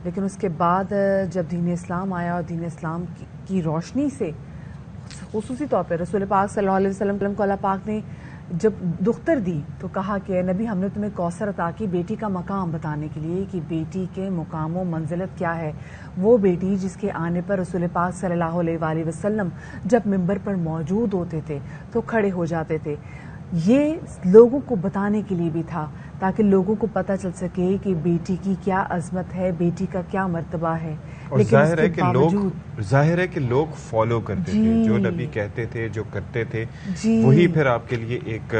لیکن اس کے بعد جب دین اسلام آیا اور دین اسلام کی روشنی سے خصوصی طور پہ رسول پاک صلی اللہ علیہ وسلم کو اللہ پاک نے جب دختر دی تو کہا کہ نبی ہم نے تمہیں کوثر عطا کی بیٹی کا مقام بتانے کے لیے کہ بیٹی کے مقام و منزلت کیا ہے. وہ بیٹی جس کے آنے پر رسول پاک صلی اللہ علیہ وآلہ وسلم جب ممبر پر موجود ہوتے تھے تو کھڑے ہو جاتے تھے. یہ لوگوں کو بتانے کے لیے بھی تھا تاکہ لوگوں کو پتہ چل سکے کہ بیٹی کی کیا عظمت ہے, بیٹی کا کیا مرتبہ ہے. اور ظاہر ہے کہ لوگ فالو کرتے تھے, جو نبی کہتے تھے, جو کرتے تھے, وہی پھر آپ کے لیے ایک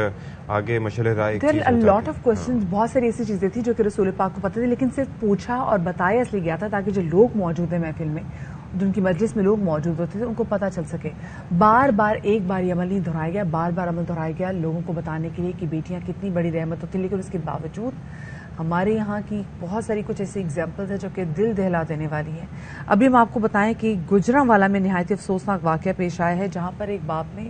آگے مشعل راہ ایک چیز ہوتا تھا. لاٹ آف کوسچنز, بہت ساری ایسی چیزیں تھیں جو کہ رسول پاک کو پتہ تھی, لیکن صرف پوچھا اور بتایا اس لیے گیا تھا تاکہ جو لوگ موجود ہیں محفل میں, جن کی مجلس میں لوگ موجود ہوتے تھے, ان کو پتہ چل سکے. بار بار ایک بار یہ عمل نہیں دہرایا گیا, بار بار عمل دہرایا گیا لوگوں کو بتانے کے لیے کہ بیٹیاں کتنی بڑی رحمت ہوتی ہیں. لیکن اس کے باوجود ہمارے یہاں کی بہت ساری کچھ ایسی ایگزامپلز ہیں جو کہ دل دہلا دینے والی ہیں. ابھی ہم آپ کو بتائیں کہ گجرانوالا میں نہایت افسوسناک واقعہ پیش آیا ہے جہاں پر ایک باپ نے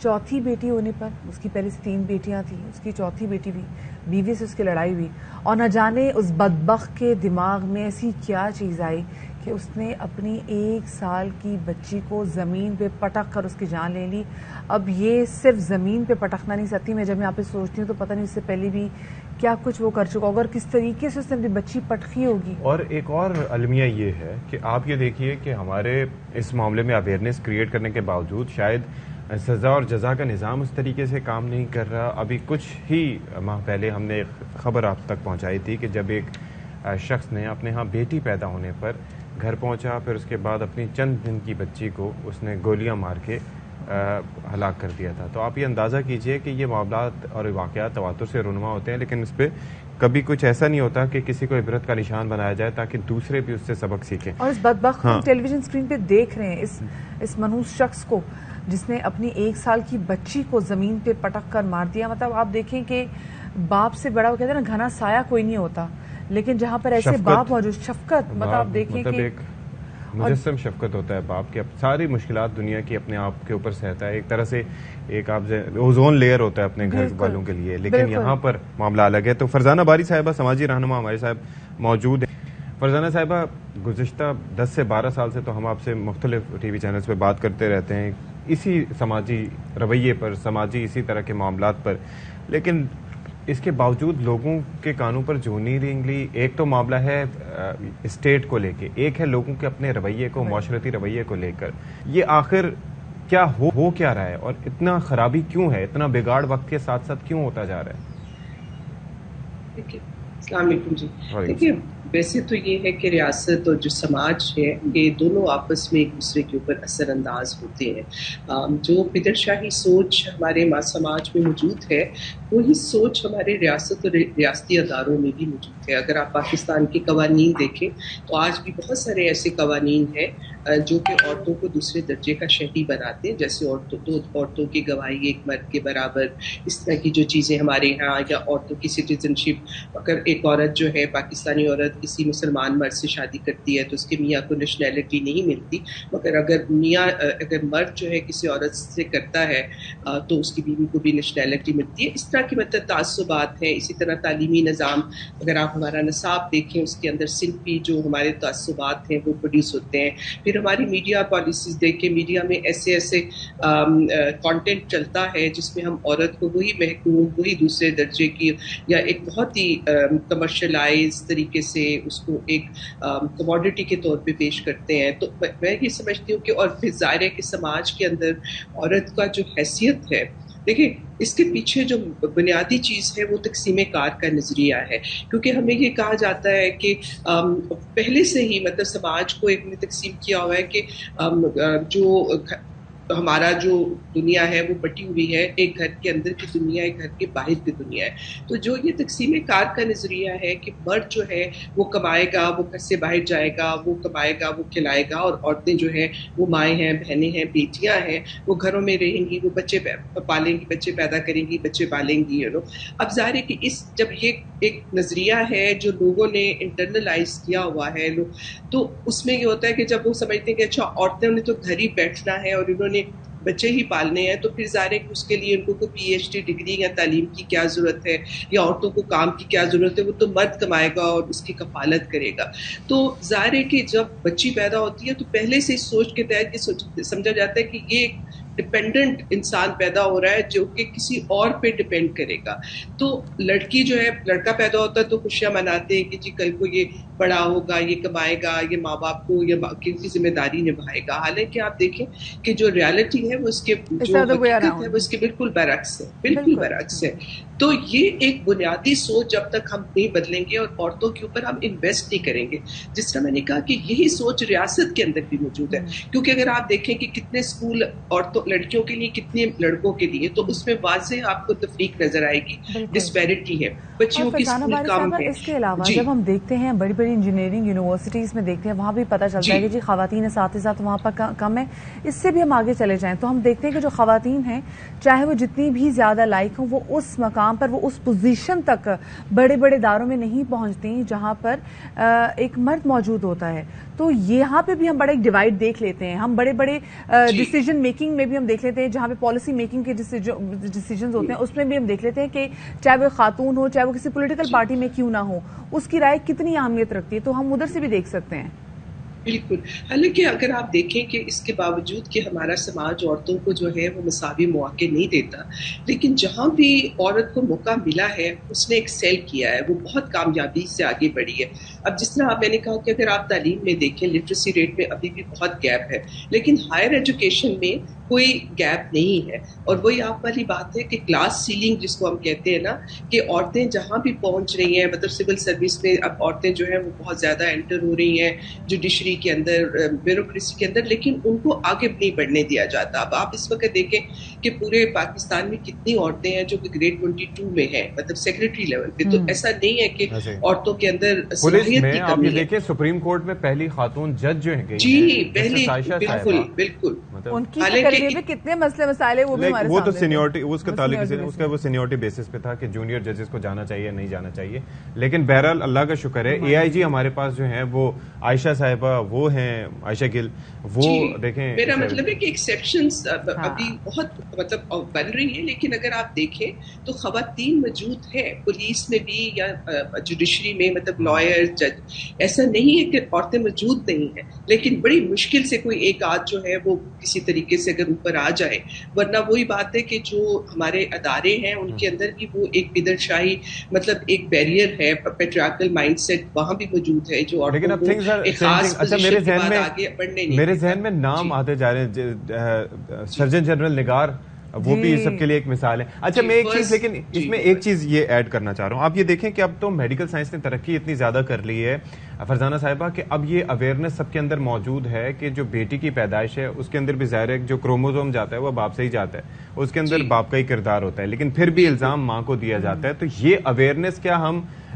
چوتھی بیٹی ہونے پر, اس کی پہلے سے 3 بیٹیاں تھیں, اس کی چوتھی بیٹی بھی, بیوی سے اس کی لڑائی ہوئی اور نہ جانے اس بدبخت کے دماغ میں ایسی کیا چیز آئی کہ اس نے اپنی 1 سال کی بچی کو زمین پہ پٹک کر اس کی جان لے لی. اب یہ صرف زمین پہ پٹکنا نہیں سکتی, میں جب یہاں پہ سوچتی ہوں تو پتہ نہیں اس سے پہلے بھی کیا کچھ وہ کر چکا ہوگا اور کس طریقے سے اس نے اپنی بچی پٹکی ہوگی. اور ایک اور المیہ یہ ہے کہ آپ یہ دیکھیے کہ ہمارے اس معاملے میں اویئرنیس کریٹ کرنے کے باوجود شاید سزا اور جزا کا نظام اس طریقے سے کام نہیں کر رہا. ابھی کچھ ہی ماہ پہلے ہم نے ایک خبر آپ تک پہنچائی تھی کہ جب ایک شخص نے اپنے ہاں بیٹی پیدا ہونے پر گھر پہنچا, پھر اس کے بعد اپنی چند دن کی بچی کو اس نے گولیاں مار کے ہلاک کر دیا تھا. تو آپ یہ اندازہ کیجئے کہ یہ معاملات اور واقعات تواتر سے رونما ہوتے ہیں, لیکن اس پہ کبھی کچھ ایسا نہیں ہوتا کہ کسی کو عبرت کا نشان بنایا جائے تاکہ دوسرے بھی اس سے سبق سیکھیں. اور اس بدبخت کو ٹیلی ویژن اسکرین پہ دیکھ رہے ہیں, اس منحوس شخص کو جس نے اپنی 1 سال کی بچی کو زمین پہ پٹک کر مار دیا. مطلب آپ دیکھیں کہ باپ سے بڑا, وہ کہتے ہیں نا گھنا سایہ کوئی نہیں ہوتا, لیکن جہاں پر ایسے باپ موجود, شفقت, مطلب آپ دیکھیں کہ مجسم شفقت ہوتا ہے باپ کی, ساری مشکلات دنیا کی اپنے آپ کے اوپر سہتا ہے. ایک طرح سے ایک آپ اوزون لیئر ہوتا ہے اپنے گھر والوں کے لیے, لیکن یہاں پر معاملہ الگ ہے. تو فرزانہ باری صاحبہ سماجی رہنما ہمارے صاحب موجود ہیں. فرزانہ صاحبہ, گزشتہ 10 سے 12 سال سے تو ہم آپ سے مختلف ٹی وی چینلز پہ بات کرتے رہتے ہیں اسی سماجی رویے پر, سماجی اسی طرح کے معاملات پر, لیکن اس کے باوجود لوگوں کے کانوں پر جو نہیں رینگلی. ایک تو معاملہ ہے اسٹیٹ کو لے کے, ایک ہے لوگوں کے اپنے رویے کو, معاشرتی رویے کو لے کر. یہ آخر کیا ہو کیا رہا ہے اور اتنا خرابی کیوں ہے, اتنا بگاڑ وقت کے ساتھ ساتھ کیوں ہوتا جا رہا ہے؟ دیکھیے, السلام علیکم جی. دیکھیے, ویسے تو یہ ہے کہ ریاست اور جو سماج ہے یہ دونوں آپس میں ایک دوسرے کے اوپر اثر انداز ہوتے ہیں. جو پدر شاہی سوچ ہمارے سماج میں موجود ہے وہی سوچ ہمارے ریاست اور ریاستی اداروں میں بھی موجود ہے. اگر آپ پاکستان کے قوانین دیکھیں تو آج بھی بہت سارے ایسے قوانین ہیں جو کہ عورتوں کو دوسرے درجے کا شہری بناتے ہیں، جیسے دو عورتوں کی گواہی ایک مرد کے برابر، اس طرح کی جو چیزیں ہمارے یہاں، یا عورتوں کی سٹیزن شپ، اگر ایک عورت جو ہے پاکستانی عورت کسی مسلمان مرد سے شادی کرتی ہے تو اس کے میاں کو نیشنلٹی نہیں ملتی، مگر اگر مرد جو ہے کسی عورت سے کرتا ہے تو اس کی بیوی کو بھی نیشنلٹی ملتی ہے. اس طرح کی مطلب تعصبات ہیں. اسی طرح تعلیمی نظام، اگر آپ ہمارا نصاب دیکھیں اس کے اندر صنفی جو ہمارے تعصبات ہیں وہ پروڈیوس ہوتے ہیں. پھر ہماری میڈیا پالیسیز دیکھیں، میڈیا میں ایسے کانٹینٹ چلتا ہے جس میں ہم عورت کو وہی محکوم، وہی دوسرے درجے کی، یا ایک بہت ہی کمرشلائز طریقے سے اس کو ایک کموڈٹی کے طور پہ پیش کرتے ہیں. تو میں یہ سمجھتی ہوں کہ اور پھر ظاہر ہے کہ سماج کے اندر عورت کا جو حیثیت ہے، دیکھیں اس کے پیچھے جو بنیادی چیز ہے وہ تقسیم کار کا نظریہ ہے. کیونکہ ہمیں یہ کہا جاتا ہے کہ پہلے سے ہی مطلب سماج کو ایک نے تقسیم کیا ہوا ہے کہ جو ہمارا جو دنیا ہے وہ بٹی ہوئی ہے، ایک گھر کے اندر کی دنیا، ایک گھر کے باہر کی دنیا ہے. تو جو یہ تقسیم کار کا نظریہ ہے کہ مرد جو ہے وہ کمائے گا، وہ گھر سے باہر جائے گا، وہ کمائے گا، وہ کھلائے گا، اور عورتیں جو ہیں وہ مائیں ہیں، بہنیں ہیں، بیٹیاں ہیں، وہ گھروں میں رہیں گی، وہ بچے پالیں گی، بچے پیدا کریں گی، بچے پالیں گی. اب ظاہر ہے کہ جب یہ ایک نظریہ ہے جو لوگوں نے انٹرنلائز کیا ہوا ہے، تو اس میں یہ ہوتا ہے کہ جب وہ سمجھتے ہیں کہ اچھا عورتوں نے تو گھر ہی بیٹھنا ہے اور انہوں نے بچے ہی پالنے ہیں، تو پھر ظاہر ہے کہ اس کے لیے ان کو کوئی پی ایچ ڈی ڈگری یا تعلیم کی کیا ضرورت ہے، یا عورتوں کو کام کی کیا ضرورت ہے، وہ تو مرد کمائے گا اور اس کی کفالت کرے گا. تو ظاہر ہے کہ جب بچی پیدا ہوتی ہے تو پہلے سے اس سوچ کے تحت یہ سمجھا جاتا ہے کہ یہ ڈپینڈنٹ انسان پیدا ہو رہا ہے جو کہ کسی اور پہ ڈپینڈ کرے گا. تو لڑکی جو ہے، لڑکا پیدا ہوتا ہے تو خوشیاں مناتے ہیں کہ جی کل کو یہ بڑا ہوگا، یہ کمائے گا، یہ ماں باپ کو یا کی ذمہ داری نبھائے گا. حالانکہ آپ دیکھیں کہ جو ریالٹی ہے وہ اس کے جو حقیقت ہے وہ اس کے بالکل برعکس ہے، بالکل برعکس ہے. تو یہ ایک بنیادی سوچ جب تک ہم نہیں بدلیں گے اور عورتوں کے اوپر ہم انویسٹ نہیں کریں گے، جس طرح میں نے کہا کہ یہی سوچ ریاست کے اندر بھی موجود ہے. کیونکہ اگر آپ دیکھیں کہ کتنے اسکول عورتوں لڑکیوں کے لیے، کتنے لڑکوں کے لیے، تو اس میں واضح آپ کو تفریق نظر آئے گی، ڈسپیرٹی ہے، بچیوں کی اسکول کم ہے. اس کے علاوہ جب ہم دیکھتے ہیں بڑی بڑی انجینئرنگ یونیورسٹیز میں دیکھتے ہیں، وہاں بھی پتہ چلتا ہے کہ جی خواتین اساتذہ وہاں پر کم ہے. اس سے بھی ہم آگے چلے جائیں تو ہم دیکھتے ہیں کہ جو خواتین ہیں چاہے وہ جتنی بھی زیادہ لائق ہوں، وہ اس مقام پر، وہ اس پوزیشن تک بڑے بڑے اداروں میں نہیں پہنچتی جہاں پر ایک مرد موجود ہوتا ہے. تو یہاں پہ بھی ہم بڑا ایک ڈیوائڈ دیکھ لیتے ہیں. ہم بڑے بڑے ڈیسیجن میکنگ میں بھی ہم دیکھ لیتے ہیں، جہاں پہ پالیسی میکنگ کے ڈیسیجنز ہوتے ہیں اس میں بھی ہم دیکھ لیتے ہیں کہ چاہے وہ خاتون ہو، چاہے وہ کسی پولیٹیکل پارٹی میں کیوں نہ ہو، اس کی رائے کتنی اہمیت رکھتی ہے. تو ہم ادھر سے بھی دیکھ سکتے ہیں. بالکل. حالانکہ اگر آپ دیکھیں کہ اس کے باوجود کہ ہمارا سماج عورتوں کو جو ہے وہ مساوی مواقع نہیں دیتا، لیکن جہاں بھی عورت کو موقع ملا ہے اس نے ایکسیل کیا ہے، وہ بہت کامیابی سے آگے بڑھی ہے. اب جس طرح میں نے کہا کہ اگر آپ تعلیم میں دیکھیں، لٹریسی ریٹ میں ابھی بھی بہت گیپ ہے، لیکن ہائر ایجوکیشن میں کوئی گیپ نہیں ہے. اور وہی آپ والی بات ہے کہ کلاس سیلنگ جس کو ہم کہتے ہیں نا، کہ عورتیں جہاں بھی پہنچ رہی ہیں، مطلب سول سروس میں اب عورتیں جو ہیں وہ بہت زیادہ انٹر ہو رہی ہیں، جوڈیشری کے اندر، بیوروکریسی کے اندر، لیکن ان کو آگے نہیں بڑھنے دیا جاتا. اب آپ اس وقت دیکھیں کہ پورے پاکستان میں کتنی عورتیں ہیں جو کہ گریڈ 22 میں ہیں، مطلب سیکرٹری لیول پہ. تو ایسا نہیں ہے کہ عورتوں کے اندر صلاحیت کی کمی ہے. دیکھیں سپریم کورٹ میں پہلی خاتون جج جو ہیں، جی پہلی، بالکل بالکل. ان کی کتنے مسئلے مسائل ہیں وہ بھی ہمارے وہ تو سینیورٹی، اس کا تعلق اس کا وہ سینیورٹی بیسس پہ تھا کہ جونیئر ججز کو جانا چاہیے نہیں جانا چاہیے. لیکن بہرحال اللہ کا شکر ہے اے آئی جی ہمارے پاس جو ہیں وہ عائشہ صاحبہ، وہ ہیں عائشہ گل، وہ دیکھیں. میرا مطلب ہے کہ ایکسیپشنز ابھی بہت مطلب بن رہی ہیں، لیکن اگر آپ دیکھیں تو خواتین موجود ہے پولیس میں بھی یا جوڈیشری میں، مطلب لائر، جج. ایسا نہیں ہے کہ عورتیں موجود نہیں ہیں، لیکن بڑی مشکل سے کوئی ایک آدھ جو ہے وہ کسی طریقے سے اگر اوپر آ جائے. ورنہ وہی بات ہے کہ جو ہمارے ادارے ہیں ان کے اندر بھی وہ ایک بدر شاہی، مطلب ایک بیریئر ہے، پیٹریارکل مائنڈ سیٹ وہاں بھی موجود ہے جو عورتوں کو ایک خاص پوزیشن کے بعد آگے بڑھنے نہیں. میرے ذہن میں نام آتے جا رہے ہیں، سرجن جنرل نگار، وہ بھی سب کے لیے ایک مثال ہے. اچھا میں ایک چیز، لیکن اس میں ایک چیز یہ ایڈ کرنا چاہ رہا ہوں. آپ یہ دیکھیں کہ اب تو میڈیکل سائنس نے ترقی اتنی زیادہ کر لی ہے فرزانہ صاحبہ کہ اب یہ اویئرنیس سب کے اندر موجود ہے کہ جو بیٹی کی پیدائش ہے اس کے اندر بھی ظاہر ہے جو کروموزوم جاتا ہے وہ باپ سے ہی جاتا ہے، اس کے اندر باپ کا ہی کردار ہوتا ہے، لیکن پھر بھی الزام ماں کو دیا جاتا ہے. تو یہ اویئرنیس کیا ہم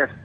FC,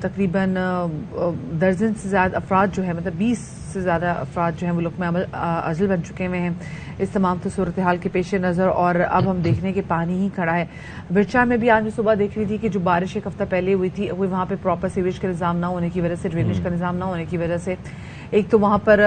تقریباً درجن سے زیادہ افراد جو ہے مطلب 20 سے زیادہ افراد جو ہیں ملک میں اجل بن چکے ہوئے ہیں اس تمام صورتحال کے پیش نظر. اور اب ہم دیکھ رہے ہیں کہ پانی ہی کھڑا ہے. ورچا میں بھی آج میں صبح دیکھ رہی تھی کہ جو بارش ایک ہفتہ پہلے ہوئی تھی وہ وہاں پہ پراپر سیویج کا نظام نہ ہونے کی وجہ سے, ڈرینیج کا نظام نہ ہونے کی وجہ سے ایک تو وہاں پر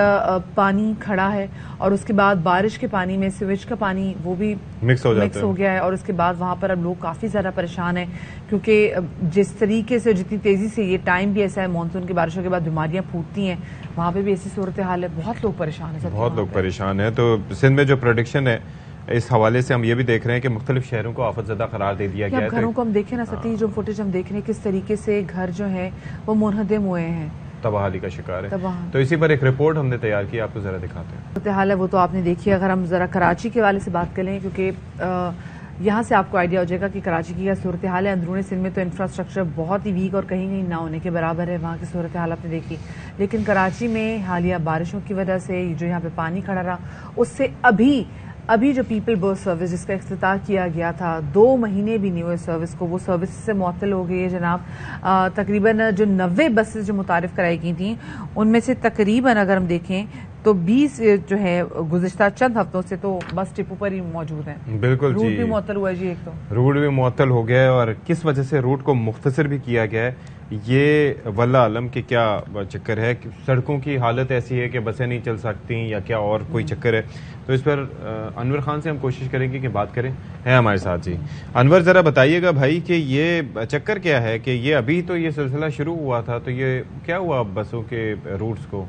پانی کھڑا ہے اور اس کے بعد بارش کے پانی میں سیویج کا پانی وہ بھی مکس ہو گیا ہے. اور اس کے بعد وہاں پر اب لوگ کافی زیادہ پریشان ہیں کیونکہ جس طریقے سے جتنی تیزی سے یہ ٹائم بھی ایسا ہے مانسون کی بارشوں کے بعد بیماریاں پھوٹتی ہیں وہاں پہ بھی ایسی صورتحال ہے. بہت لوگ پریشان ہیں, بہت لوگ پریشان ہیں. تو سندھ میں جو پروڈکشن ہے اس حوالے سے ہم یہ بھی دیکھ رہے ہیں کہ مختلف شہروں کو آفت زدہ قرار دے دیا گیا ہے. گھروں کو ہم دیکھیں نا ستی, جو فوٹیج ہم دیکھ رہے ہیں کس طریقے سے گھر جو ہیں وہ منہدم ہوئے ہیں, تباہی کا شکار ہے. تو اسی پر ایک رپورٹ ہم نے تیار کی, آپ کو ذرا دکھاتے ہیں. صورتحال ہے وہ تو آپ نے دیکھی. اگر ہم ذرا کراچی کے حوالے سے بات کریں کیونکہ یہاں سے آپ کو آئیڈیا ہو جائے گا کہ کراچی کی کیا صورتحال ہے. اندرون سندھ میں تو انفراسٹرکچر بہت ہی ویک اور کہیں کہیں نہ ہونے کے برابر ہے, وہاں کی صورتحال آپ نے دیکھی. لیکن کراچی میں حالیہ بارشوں کی وجہ سے جو یہاں پہ پانی کھڑا رہا, اس سے ابھی جو پیپل بس سروس جس کا افتتاح کیا گیا تھا 2 مہینے بھی نہیں ہوئے سروس کو, وہ سروس سے معطل ہو گئی ہے جناب. تقریباً جو 90 بسز جو متعارف کرائی گئی تھیں ان میں سے تقریباً اگر ہم دیکھیں تو 20 جو ہے گزشتہ چند ہفتوں سے تو بس ٹپو پر ہی موجود ہیں. بالکل روٹ بھی معطل ہوا ہے جی. ایک تو روٹ بھی معطل ہو گیا ہے اور کس وجہ سے روٹ کو مختصر بھی کیا گیا ہے یہ واللہ عالم کہ کیا چکر ہے. سڑکوں کی حالت ایسی ہے کہ بسیں نہیں چل سکتی یا کیا اور کوئی چکر ہے. تو اس پر انور خان سے ہم کوشش کریں گے کہ بات کریں. ہے ہمارے ساتھ جی. انور ذرا بتائیے گا بھائی کہ یہ چکر کیا ہے کہ یہ ابھی تو یہ سلسلہ شروع ہوا تھا تو یہ کیا ہوا بسوں کے روٹس کو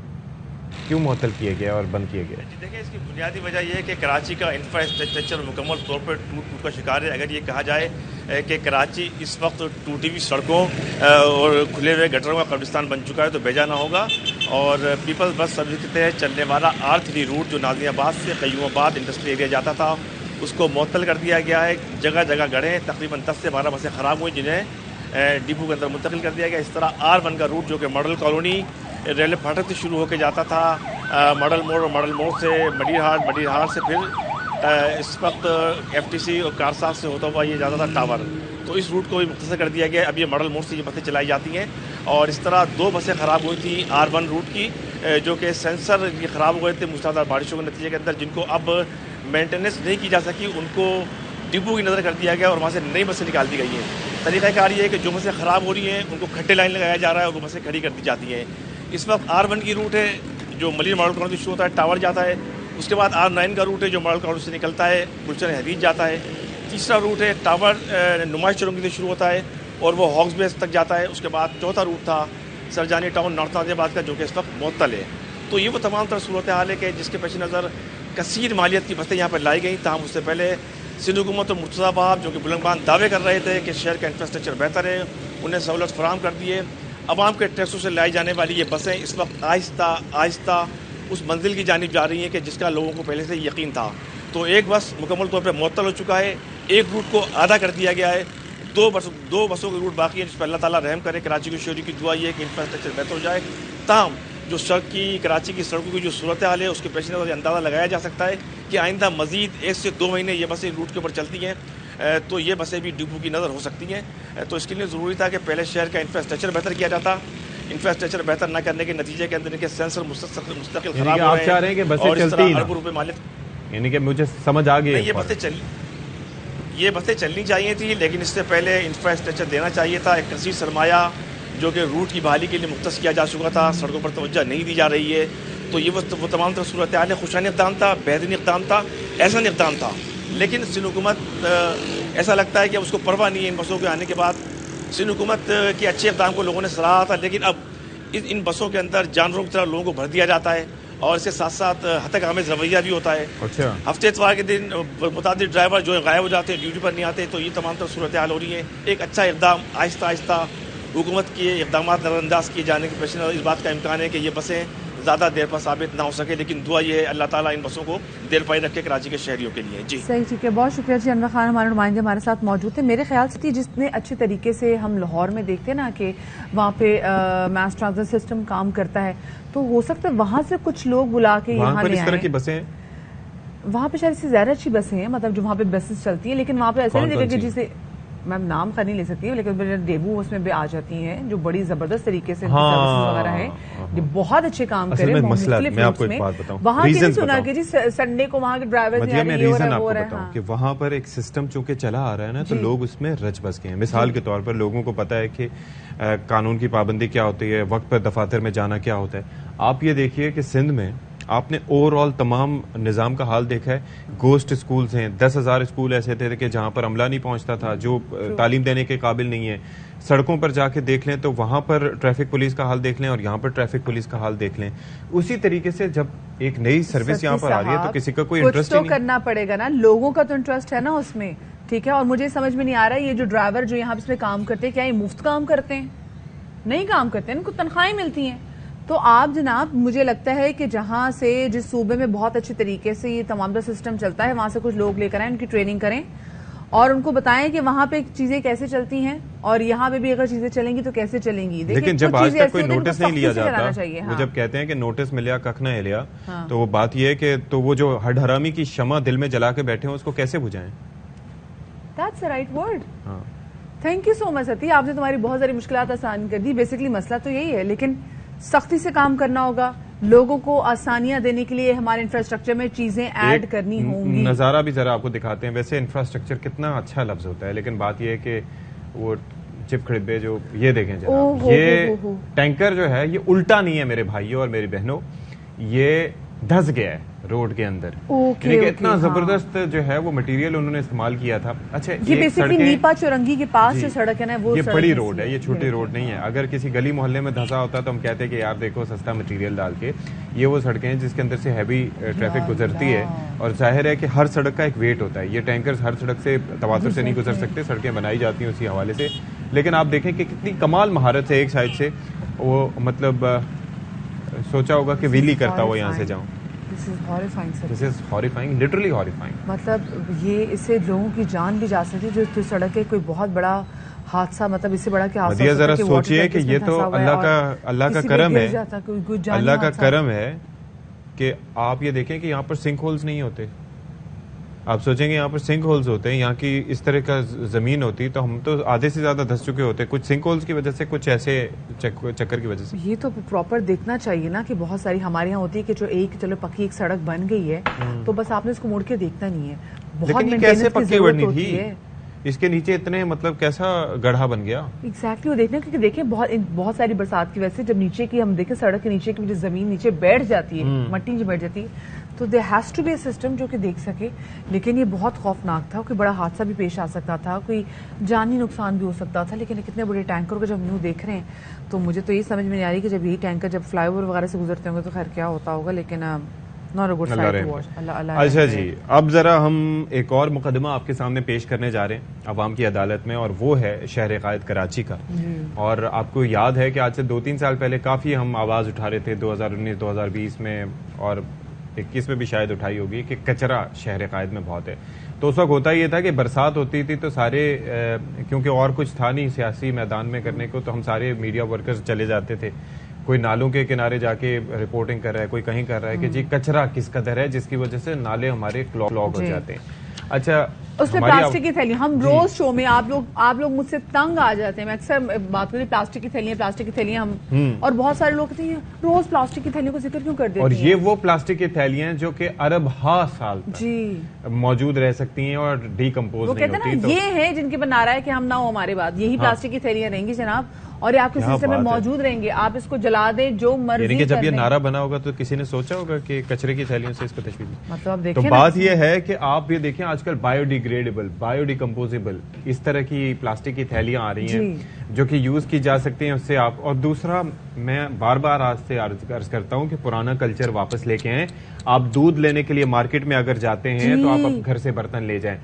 کیوں معطل کیا گیا اور بند کیا گیا؟ دیکھیں اس کی بنیادی وجہ یہ ہے کہ کراچی کا انفراسٹرکچر مکمل طور پر ٹوٹ کا شکار ہے. اگر یہ کہا جائے کہ کراچی اس وقت ٹوٹی ہوئی سڑکوں اور کھلے ہوئے گٹروں کا قبرستان بن چکا ہے تو بیجا نہ ہوگا. اور پیپلز بس سروس کے تحت چلنے والا R3 روٹ جو نازنی آباد سے قیوم آباد انڈسٹری ایریا جاتا تھا اس کو معطل کر دیا گیا ہے. جگہ جگہ گڑھے تقریباً 10 سے 12 بسیں خراب ہوئی جنہیں ڈپو کے اندر منتقل کر دیا گیا. اس طرح R1 کا روٹ جو کہ ماڈل کالونی ریلوے پھاٹک سے شروع ہو کے جاتا تھا ماڈل موڑ اور ماڈل موڑ سے مڈیر ہاٹ سے پھر اس وقت FTC اور کارساز سے ہوتا ہوا یہ جاتا تھا ٹاور, تو اس روٹ کو بھی مختصر کر دیا گیا. اب یہ ماڈل موڑ سے یہ بسیں چلائی جاتی ہیں. اور اس طرح 2 بسیں خراب ہوئی تھیں R1 روٹ کی جو کہ سینسر یہ خراب ہوئے تھے مشتعل بارشوں کے نتیجے کے اندر, جن کو اب مینٹیننس نہیں کی جا سکی. ان کو ڈپو کی نظر کر دیا گیا اور وہاں سے نئی بسیں نکال دی گئی ہیں. طریقہ کار یہ ہے کہ جو بسیں خراب ہو رہی ہیں ان کو کھٹے لائن لگایا جا رہا ہے اور وہ بسیں کھڑی کر دی جاتی ہیں. اس وقت R1 کی روٹ ہے جو ملیر ماڈل کالونی سے شروع ہوتا ہے ٹاور جاتا ہے. اس کے بعد R9 کا روٹ ہے جو ماڈل کالونی سے نکلتا ہے گلشن حدید جاتا ہے. تیسرا روٹ ہے ٹاور نمائش چرونگی سے شروع ہوتا ہے اور وہ ہاکس بیس تک جاتا ہے. اس کے بعد چوتھا روٹ تھا سرجانی ٹاؤن نارتھ نازی آباد کا جو کہ اس وقت معطل ہے. تو یہ وہ تمام تر صورتحال ہے کہ جس کے پیش نظر کثیر مالیت کی بسیں یہاں پر لائی گئیں. تاہم اس سے پہلے سندھ حکومت اور مرتضیٰ باب جو کہ بلند بان دعوے کر رہے تھے کہ شہر کا انفراسٹرکچر بہتر ہے انہیں سہولت فراہم کر دیے. عوام کے ٹیکسوں سے لائی جانے والی یہ بسیں اس وقت آہستہ آہستہ اس منزل کی جانب جا رہی ہیں کہ جس کا لوگوں کو پہلے سے یقین تھا. تو ایک بس مکمل طور پر معطل ہو چکا ہے, ایک روٹ کو آدھا کر دیا گیا ہے, دو بسوں کے روٹ باقی ہیں جس پر اللہ تعالیٰ رحم کرے. کراچی کی شہری کی دعا یہ ہے کہ انفراسٹرکچر بہتر ہو جائے. تاہم جو کراچی کی سڑکوں کی جو صورتحال ہے اس کے پیش نظر اندازہ لگایا جا سکتا ہے کہ آئندہ مزید 1 سے 2 مہینے یہ بسیں روٹ کے اوپر چلتی ہیں تو یہ بسیں بھی ڈپو کی نظر ہو سکتی ہیں. تو اس کے لیے ضروری تھا کہ پہلے شہر کا انفراسٹرکچر بہتر کیا جاتا. انفراسٹرکچر بہتر نہ کرنے کے نتیجے کے اندر ان کے سینسر مستقل خراب ہو رہے ہیں اور اس طرح اربوں روپے مالیت. یعنی کہ مجھے سمجھ آ گئی یہ بسیں چلنی چاہیے تھی لیکن اس سے پہلے انفراسٹرکچر دینا چاہیے تھا. ایک کثیر سرمایہ جو کہ روٹ کی بحالی کے لیے مختص کیا جا چکا تھا, سڑکوں پر توجہ نہیں دی جا رہی ہے. تو یہ وہ تمام تر صورتحال خوشانہ اقدام تھا, بہترین اقدام تھا, احسن اقدام تھا. لیکن سندھ حکومت ایسا لگتا ہے کہ اس کو پرواہ نہیں ہے ان بسوں کے آنے کے بعد. سندھ حکومت کے اچھے اقدام کو لوگوں نے سراہا تھا لیکن اب ان بسوں کے اندر جانوروں کی طرح لوگوں کو بھر دیا جاتا ہے اور اس کے ساتھ ساتھ ہتک آمیز رویہ بھی ہوتا ہے. ہفتے اتوار کے دن متعدد ڈرائیور جو غائب ہو جاتے ہیں, ڈیوٹی پر نہیں آتے. تو یہ تمام تر صورتحال ہو رہی ہیں. ایک اچھا اقدام آہستہ آہستہ حکومت کے اقدامات نظر انداز کیے جانے کے پیش نظر اس بات کا امکان ہے کہ یہ بسیں زیادہ دیر پر ثابت نہ ہو سکے. لیکن دعا یہ ہے اللہ تعالیٰ ان بسوں کو دیر پائی رکھے کراچی کے شہریوں کے لیے. جی صحیح, ٹھیک ہے, بہت شکریہ جی. انور خان ہمارے نمائندے ہمارے ساتھ موجود تھے. میرے خیال سے جتنے اچھے طریقے سے ہم لاہور میں دیکھتے ہیں نا کہ وہاں پہ میس ٹرانزٹ سسٹم کام کرتا ہے تو ہو سکتا ہے وہاں سے کچھ لوگ بلا کے یہاں لے آئیں. وہاں پہ شاید اس سے زیادہ اچھی بسیں ہیں, مطلب جو وہاں پہ بسیں چلتی ہیں, لیکن وہاں پہ ایسا نہیں دیکھا کہ جسے میم نام کا نہیں لے سکتی ہوں لیکن ڈیبو اس میں بھی آ جاتی ہیں جو بڑی زبردست طریقے سے سروسز وغیرہ ہے, بہت اچھے کام کرے مختلف روٹس میں. وہاں کی نہیں سنا کہ جی سنڈے کو وہاں کے ڈرائیور میں ریزن آپ کو بتاؤں کہ وہاں پر ایک سسٹم چونکہ چلا آ رہا ہے نا تو لوگ اس میں رچ بس گئے ہیں. مثال کے طور پر لوگوں کو پتا ہے کہ قانون کی پابندی کیا ہوتی ہے, وقت پر دفاتر میں جانا کیا ہوتا ہے. آپ یہ دیکھیے کہ سندھ میں آپ نے اوور آل تمام نظام کا حال دیکھا ہے. گوسٹ اسکولز ہیں, 10,000 اسکول ایسے تھے کہ جہاں پر عملہ نہیں پہنچتا تھا, جو تعلیم دینے کے قابل نہیں ہے. سڑکوں پر جا کے دیکھ لیں تو وہاں پر ٹریفک پولیس کا حال دیکھ لیں اور یہاں پر ٹریفک پولیس کا حال دیکھ لیں. اسی طریقے سے جب ایک نئی سروس یہاں پر آ رہی ہے تو کسی کا کوئی انٹرسٹ نہیں. کرنا پڑے گا نا, لوگوں کا تو انٹرسٹ ہے نا اس میں, ٹھیک ہے. اور مجھے سمجھ میں نہیں آ رہا ہے یہ جو ڈرائیور جو یہاں پہ کام کرتے ہیں کیا یہ مفت کام کرتے ہیں؟ نہیں کام کرتے ہیں, ان کو تنخواہیں ملتی ہیں. تو آپ جناب مجھے لگتا ہے کہ جہاں سے جس صوبے میں بہت اچھے طریقے سے یہ تمام کا سسٹم چلتا ہے وہاں سے کچھ لوگ لے کر آئیں, ان کی ٹریننگ کریں اور ان کو بتائیں کہ وہاں پہ چیزیں کیسے چلتی ہیں اور یہاں پہ بھی اگر چیزیں چلیں گی تو کیسے چلیں گی. لیکن جب آج تک کوئی نوٹس نہیں لیا جاتا, وہ جب کہتے ہیں کہ نوٹس ملیا ککھ نہ ہلیا, تو وہ بات یہ ہے کہ تو وہ جو ہڈ حرامی کی شمع دل میں جلا کے بیٹھے ہیں اس کو کیسے بجھائیں؟ That's the right word. Thank you so much ستی, آپ نے تمہاری بہت ساری مشکلات آسان کر دی. بیسکلی مسئلہ تو یہی ہے, لیکن سختی سے کام کرنا ہوگا, لوگوں کو آسانیاں دینے کے لیے ہمارے انفراسٹرکچر میں چیزیں ایڈ کرنی ہوں گی. نظارہ بھی ذرا آپ کو دکھاتے ہیں. ویسے انفراسٹرکچر کتنا اچھا لفظ ہوتا ہے, لیکن بات یہ ہے کہ وہ چپ کھڑبے جو یہ دیکھیں جناب, یہ ٹینکر جو ہے یہ الٹا نہیں ہے میرے بھائیوں اور میری بہنوں, یہ دھس گیا ہے روڈ کے اندر. اتنا زبردست جو ہے وہ مٹیریل انہوں نے استعمال کیا تھا. اچھا یہ بیسیکلی نیپا چورنگی کے پاس جو سڑک ہے نا وہ یہ بڑی روڈ ہے, یہ چھوٹی روڈ نہیں ہے. اگر کسی گلی محلے میں دھسا ہوتا تو ہم کہتے کہ یار دیکھو سستا مٹیریل ڈال کے. یہ وہ سڑکیں ہیں جس کے اندر سے ہیوی ٹریفک گزرتی ہے, اور ظاہر ہے کہ ہر سڑک کا ایک ویٹ ہوتا ہے. یہ ٹینکرز ہر سڑک سے تواتر سے نہیں گزر سکتے, سڑکیں بنائی جاتی ہیں اسی حوالے سے. لیکن آپ دیکھیں کہ کتنی کمال مہارت ہے ایک سائڈ سے, وہ مطلب سوچا ہوگا کہ ویلی کرتا ہوا یہاں سے جاؤں. This is horrifying, literally horrifying. مطلب یہ اس سے لوگوں کی جان بھی جا سکتی, جو سڑک ہے کوئی بہت بڑا حادثہ, مطلب اس سے بڑا کیا حادثہ. ذرا سوچئے کہ یہ تو اللہ کا کرم ہے, اللہ کا کرم ہے کہ آپ یہ دیکھیں کہ یہاں پر سنک ہولز نہیں ہوتے. آپ سوچیں گے یہاں پر سنک ہولز ہوتے ہیں, یہاں کی اس طرح کا زمین ہوتی تو ہم تو آدھے سے زیادہ دھس چکے ہوتے, کچھ سنک ہولز کی وجہ سے, کچھ ایسے چکر کی وجہ سے. یہ تو پراپر دیکھنا چاہیے نا کہ بہت ساری ہمارے یہاں ہوتی ہے کہ جو ایک چلو پکی ایک سڑک بن گئی ہے تو بس آپ نے اس کو موڑ کے دیکھنا نہیں ہے. بہت مینٹیننس کی ضرورت ہوتی ہے. اس کے نیچے اتنے مطلب کیسا گڑھا بن گیا. ایگزیکٹلی وہ دیکھنا, کیونکہ دیکھیں بہت ساری برسات کی وجہ سے جب نیچے کی ہم دیکھیں سڑک کے نیچے کی زمین نیچے بیٹھ جاتی ہے, مٹی نیچے بیٹھ جاتی ہے, تو there has to be a system جو کہ دیکھ سکے. لیکن یہ بہت خوفناک تھا, کوئی بڑا حادثہ بھی پیش آ سکتا تھا, کوئی جانی نقصان بھی ہو سکتا تھا. لیکن کتنے بڑے ٹینکر کو جب نیو دیکھ رہے ہیں تو مجھے تو یہ سمجھ میں نہیں آ رہی کہ جب یہی ٹینکر جب فلائی اوور وغیرہ سے گزرتے ہوں گے تو خیر کیا ہوتا ہوگا. لیکن اچھا جی, اب ذرا ہم ایک اور مقدمہ آپ کے سامنے پیش کرنے جا رہے ہیں عوام کی عدالت میں, اور وہ ہے شہر قائد کراچی کا. اور آپ کو یاد ہے کہ آج سے 2-3 سال پہلے کافی ہم آواز اٹھا رہے تھے, 2019-2020 میں اور 21 میں بھی شاید اٹھائی ہوگی, کہ کچرا شہر قائد میں بہت ہے. تو اس وقت ہوتا یہ تھا کہ برسات ہوتی تھی تو سارے, کیونکہ اور کچھ تھا نہیں سیاسی میدان میں کرنے کو, تو ہم سارے میڈیا ورکرز چلے جاتے تھے. کوئی نالوں کے کنارے جا کے رپورٹنگ کر رہا ہے, کوئی کہیں کر رہا ہے کہ جی کچرا کس قدر ہے جس کی وجہ سے نالے ہمارے کلاگ ہو جاتے ہیں. اچھا اس میں پلاسٹک کی تھیلی, ہم روز شو میں آپ لوگ مجھ سے تنگ آ جاتے ہیں. میں اکثر بات کرتی پلاسٹک کی تھیلیاں ہم, اور بہت سارے لوگ کہتے ہیں روز پلاسٹک کی تھیلیوں کو ذکر کیوں کر دیتے ہیں. اور یہ وہ پلاسٹک کی تھیلیاں جو کہ ارب ہا سال تک موجود رہ سکتی ہیں اور ڈی کمپوز نہیں ہوتی. وہ کہتے ہیں نا یہ ہے جن کے بنا رہا ہے کہ ہم نہ ہو ہمارے بعد, یہی پلاسٹک کی تھیلیاں رہیں گی جناب, اور یہ آپ کے سلسلے میں موجود رہیں گے. آپ اس کو جلا دیں جو مرضی. یعنی جب یہ نعرہ بنا ہوگا تو کسی نے سوچا ہوگا کہ کچرے کی تھیلیوں سے اس کو تشویش. مطلب تو بات یہ ہے کہ آپ یہ دیکھیں آج کل بایو ڈیگریڈیبل, بایو ڈیکمپوزیبل اس طرح کی پلاسٹک کی تھیلیاں آ رہی ہیں جو کہ یوز کی جا سکتی ہیں. اس سے آپ, اور دوسرا میں بار بار آج سے عرض کرتا ہوں کہ پرانا کلچر واپس لے کے آئیں. آپ دودھ لینے کے لیے مارکیٹ میں اگر جاتے ہیں تو آپ گھر سے برتن لے جائیں.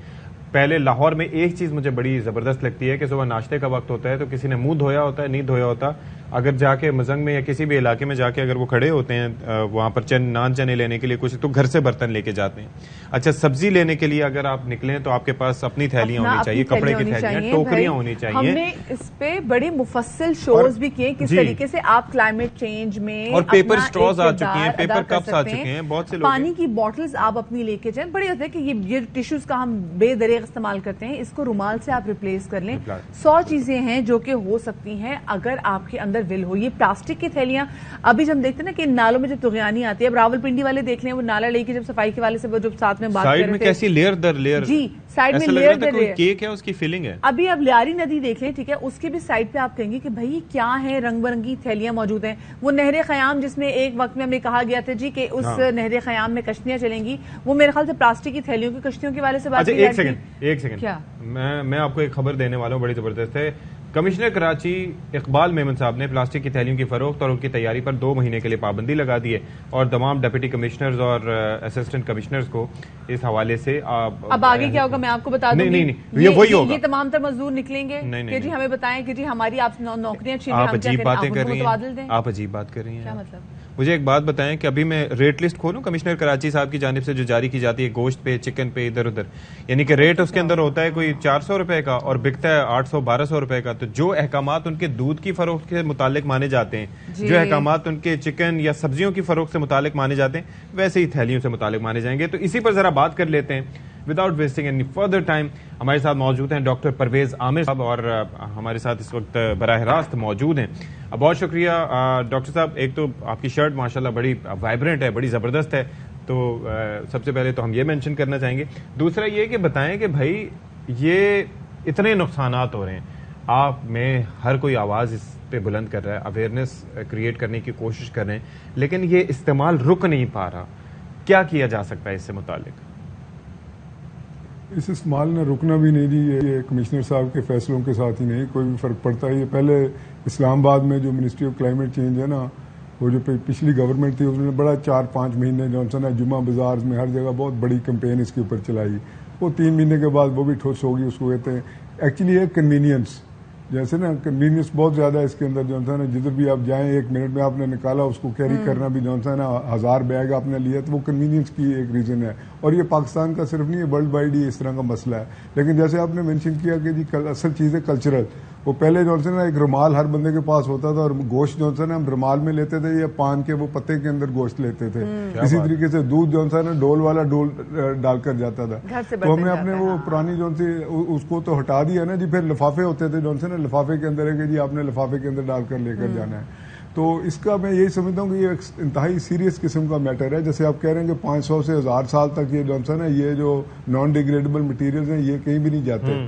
پہلے لاہور میں ایک چیز مجھے بڑی زبردست لگتی ہے کہ صبح ناشتے کا وقت ہوتا ہے تو کسی نے منہ دھویا ہوتا ہے, نہیں دھویا ہوتا, اگر جا کے مزنگ میں یا کسی بھی علاقے میں جا کے اگر وہ کھڑے ہوتے ہیں وہاں پر نان چنے لینے کے لیے کچھ تو گھر سے برتن لے کے جاتے ہیں. اچھا سبزی لینے کے لیے اگر آپ نکلیں تو آپ کے پاس اپنی تھیلیاں ہونی چاہیے, کپڑے کی تھیلیاں, ٹوکریاں ہونی چاہیے. ہم نے اس پہ بڑے مفصل شوز بھی کیے کس طریقے سے آپ کلائمیٹ چینج میں, اور پیپر سٹراز آ چکی ہیں, پیپر کپس آ چکے ہیں, بہت سے لوگ پانی کی بوٹلز آپ اپنی لے کے جائیں. بڑی ہوتا ہے کہ یہ ٹیشوز کا ہم بے دریغ استعمال کرتے ہیں, اس کو رومال سے آپ ریپلیس کر لیں. 100 چیزیں ہیں جو کہ ہو سکتی ہیں اگر آپ کے اندر ول ہو. یہ پلاسٹک کی تھیلیاں ابھی جب ہم دیکھتے ہیں نا کہ نالوں میں جب تغیانی آتی ہے, اب راول پنڈی والے دیکھ لیں, وہ نالا لے کے جب صفائی کے والے سے جو ساتھ میں بات کر رہے تھے, کیسی لیئر در لیئر, جی سائڈ میں لیئر در لیئر کیک ہے, اس کی فیلنگ ہے. ابھی اب لیاری ندی دیکھ لیں, ٹھیک ہے, اس کے بھی سائڈ پہ آپ کہیں گے کہ بھائی کیا ہے, رنگ برنگی تھیلیاں موجود ہیں. وہ نہر خیام جس میں ایک وقت میں ہمیں کہا گیا تھا جی کہ اس نہر خیام میں کشتیاں چلیں گی, وہ میرے خیال سے پلاسٹک کی تھیلیوں کی کشتیوں کے والے سے بات. ایک سیکنڈ کیا میں آپ کو ایک خبر دینے والا ہوں, بڑی زبردست ہے. کمشنر کراچی اقبال میمن صاحب نے پلاسٹک کی تھیلیوں کی فروخت اور ان کی تیاری پر 2 مہینے کے لیے پابندی لگا دی ہے, اور تمام ڈپٹی کمشنرز اور اسسٹنٹ کمشنرز کو اس حوالے سے اب آگے کیا ہوگا میں آپ کو بتا دوں. نہیں وہی ہوگا, یہ تمام تر مزدور نکلیں گے کہ جی ہمیں بتائیں کہ جی ہماری آپ نوکریاں چھین, آپ عجیب باتیں کر رہی ہیں, آپ عجیب بات کر رہی ہیں. کیا مطلب؟ مجھے ایک بات بتائیں کہ ابھی میں ریٹ لسٹ کھولوں کمشنر کراچی صاحب کی جانب سے جو جاری کی جاتی ہے گوشت پہ, چکن پہ, ادھر ادھر, یعنی کہ ریٹ اس کے اندر ہوتا ہے کوئی 400 روپے کا اور بکتا ہے 800-1200 روپے کا. تو جو احکامات ان کے دودھ کی فروخت کے متعلق مانے جاتے ہیں, جو احکامات ان کے چکن یا سبزیوں کی فروخت سے متعلق مانے جاتے ہیں, ویسے ہی تھیلیوں سے متعلق مانے جائیں گے. تو اسی پر ذرا بات کر لیتے ہیں without wasting any further time. ہمارے ساتھ موجود ہیں ڈاکٹر پرویز عامر صاحب, اور ہمارے ساتھ اس وقت براہ راست موجود ہیں. بہت شکریہ ڈاکٹر صاحب. ایک تو آپ کی شرٹ ماشاءاللہ بڑی وائبرنٹ ہے, بڑی زبردست ہے, تو سب سے پہلے تو ہم یہ مینشن کرنا چاہیں گے. دوسرا یہ کہ بتائیں کہ بھائی یہ اتنے نقصانات ہو رہے ہیں, آپ میں ہر کوئی آواز اس پہ بلند کر رہا ہے, اویئرنیس کریٹ کرنے کی کوشش کر رہے ہیں, لیکن یہ استعمال رک نہیں پا رہا. کیا کیا جا سکتا ہے اس سے متعلق؟ اس استعمال نے رکنا بھی نہیں جی. یہ کمشنر صاحب کے فیصلوں کے ساتھ ہی نہیں کوئی بھی فرق پڑتا ہے. یہ پہلے اسلام آباد میں جو منسٹری آف کلائمیٹ چینج ہے نا, وہ جو پچھلی گورنمنٹ تھی, اس نے بڑا 4-5 مہینے جو ہے نا جمعہ بازار میں ہر جگہ بہت بڑی کمپین اس کے اوپر چلائی. وہ 3 مہینے کے بعد وہ بھی ٹھوس ہوگی. اس کو کہتے ہیں ایکچولی یہ کنوینئنس, جیسے نا کنوینئنس بہت زیادہ ہے اس کے اندر جو ہے نا. جدھر بھی آپ جائیں 1 منٹ میں آپ نے نکالا, اس کو کیری کرنا بھی جو ہے نا 1000 بیگ آپ نے لیا, تو وہ کنوینئنس کی ایک ریزن ہے. اور یہ پاکستان کا صرف نہیں ہے, ورلڈ وائڈ ہی اس طرح کا مسئلہ ہے. لیکن جیسے آپ نے مینشن کیا کہ جی اصل چیز ہے کلچرل. وہ پہلے جو ہے نا ایک رومال ہر بندے کے پاس ہوتا تھا, اور گوشت جو ہے نا ہم رومال میں لیتے تھے یا پان کے وہ پتے کے اندر گوشت لیتے تھے. اسی طریقے سے دودھ جو ہے نا ڈول والا ڈول ڈال کر جاتا تھا. تو ہم نے اپنے وہ پرانی جو اس کو تو ہٹا دیا نا جی. پھر لفافے ہوتے تھے جو ہے نا, لفافے کے اندر ہے کہ جی آپ نے لفافے کے اندر ڈال کر لے کر جانا ہے. تو اس کا میں یہی سمجھتا ہوں کہ یہ ایک انتہائی سیریس قسم کا میٹر ہے. جیسے آپ کہہ رہے ہیں کہ 500 سے 1000 سال تک یہ جو ہے نا یہ جو نان ڈیگریڈیبل مٹیریلز ہیں یہ کہیں بھی نہیں جاتے,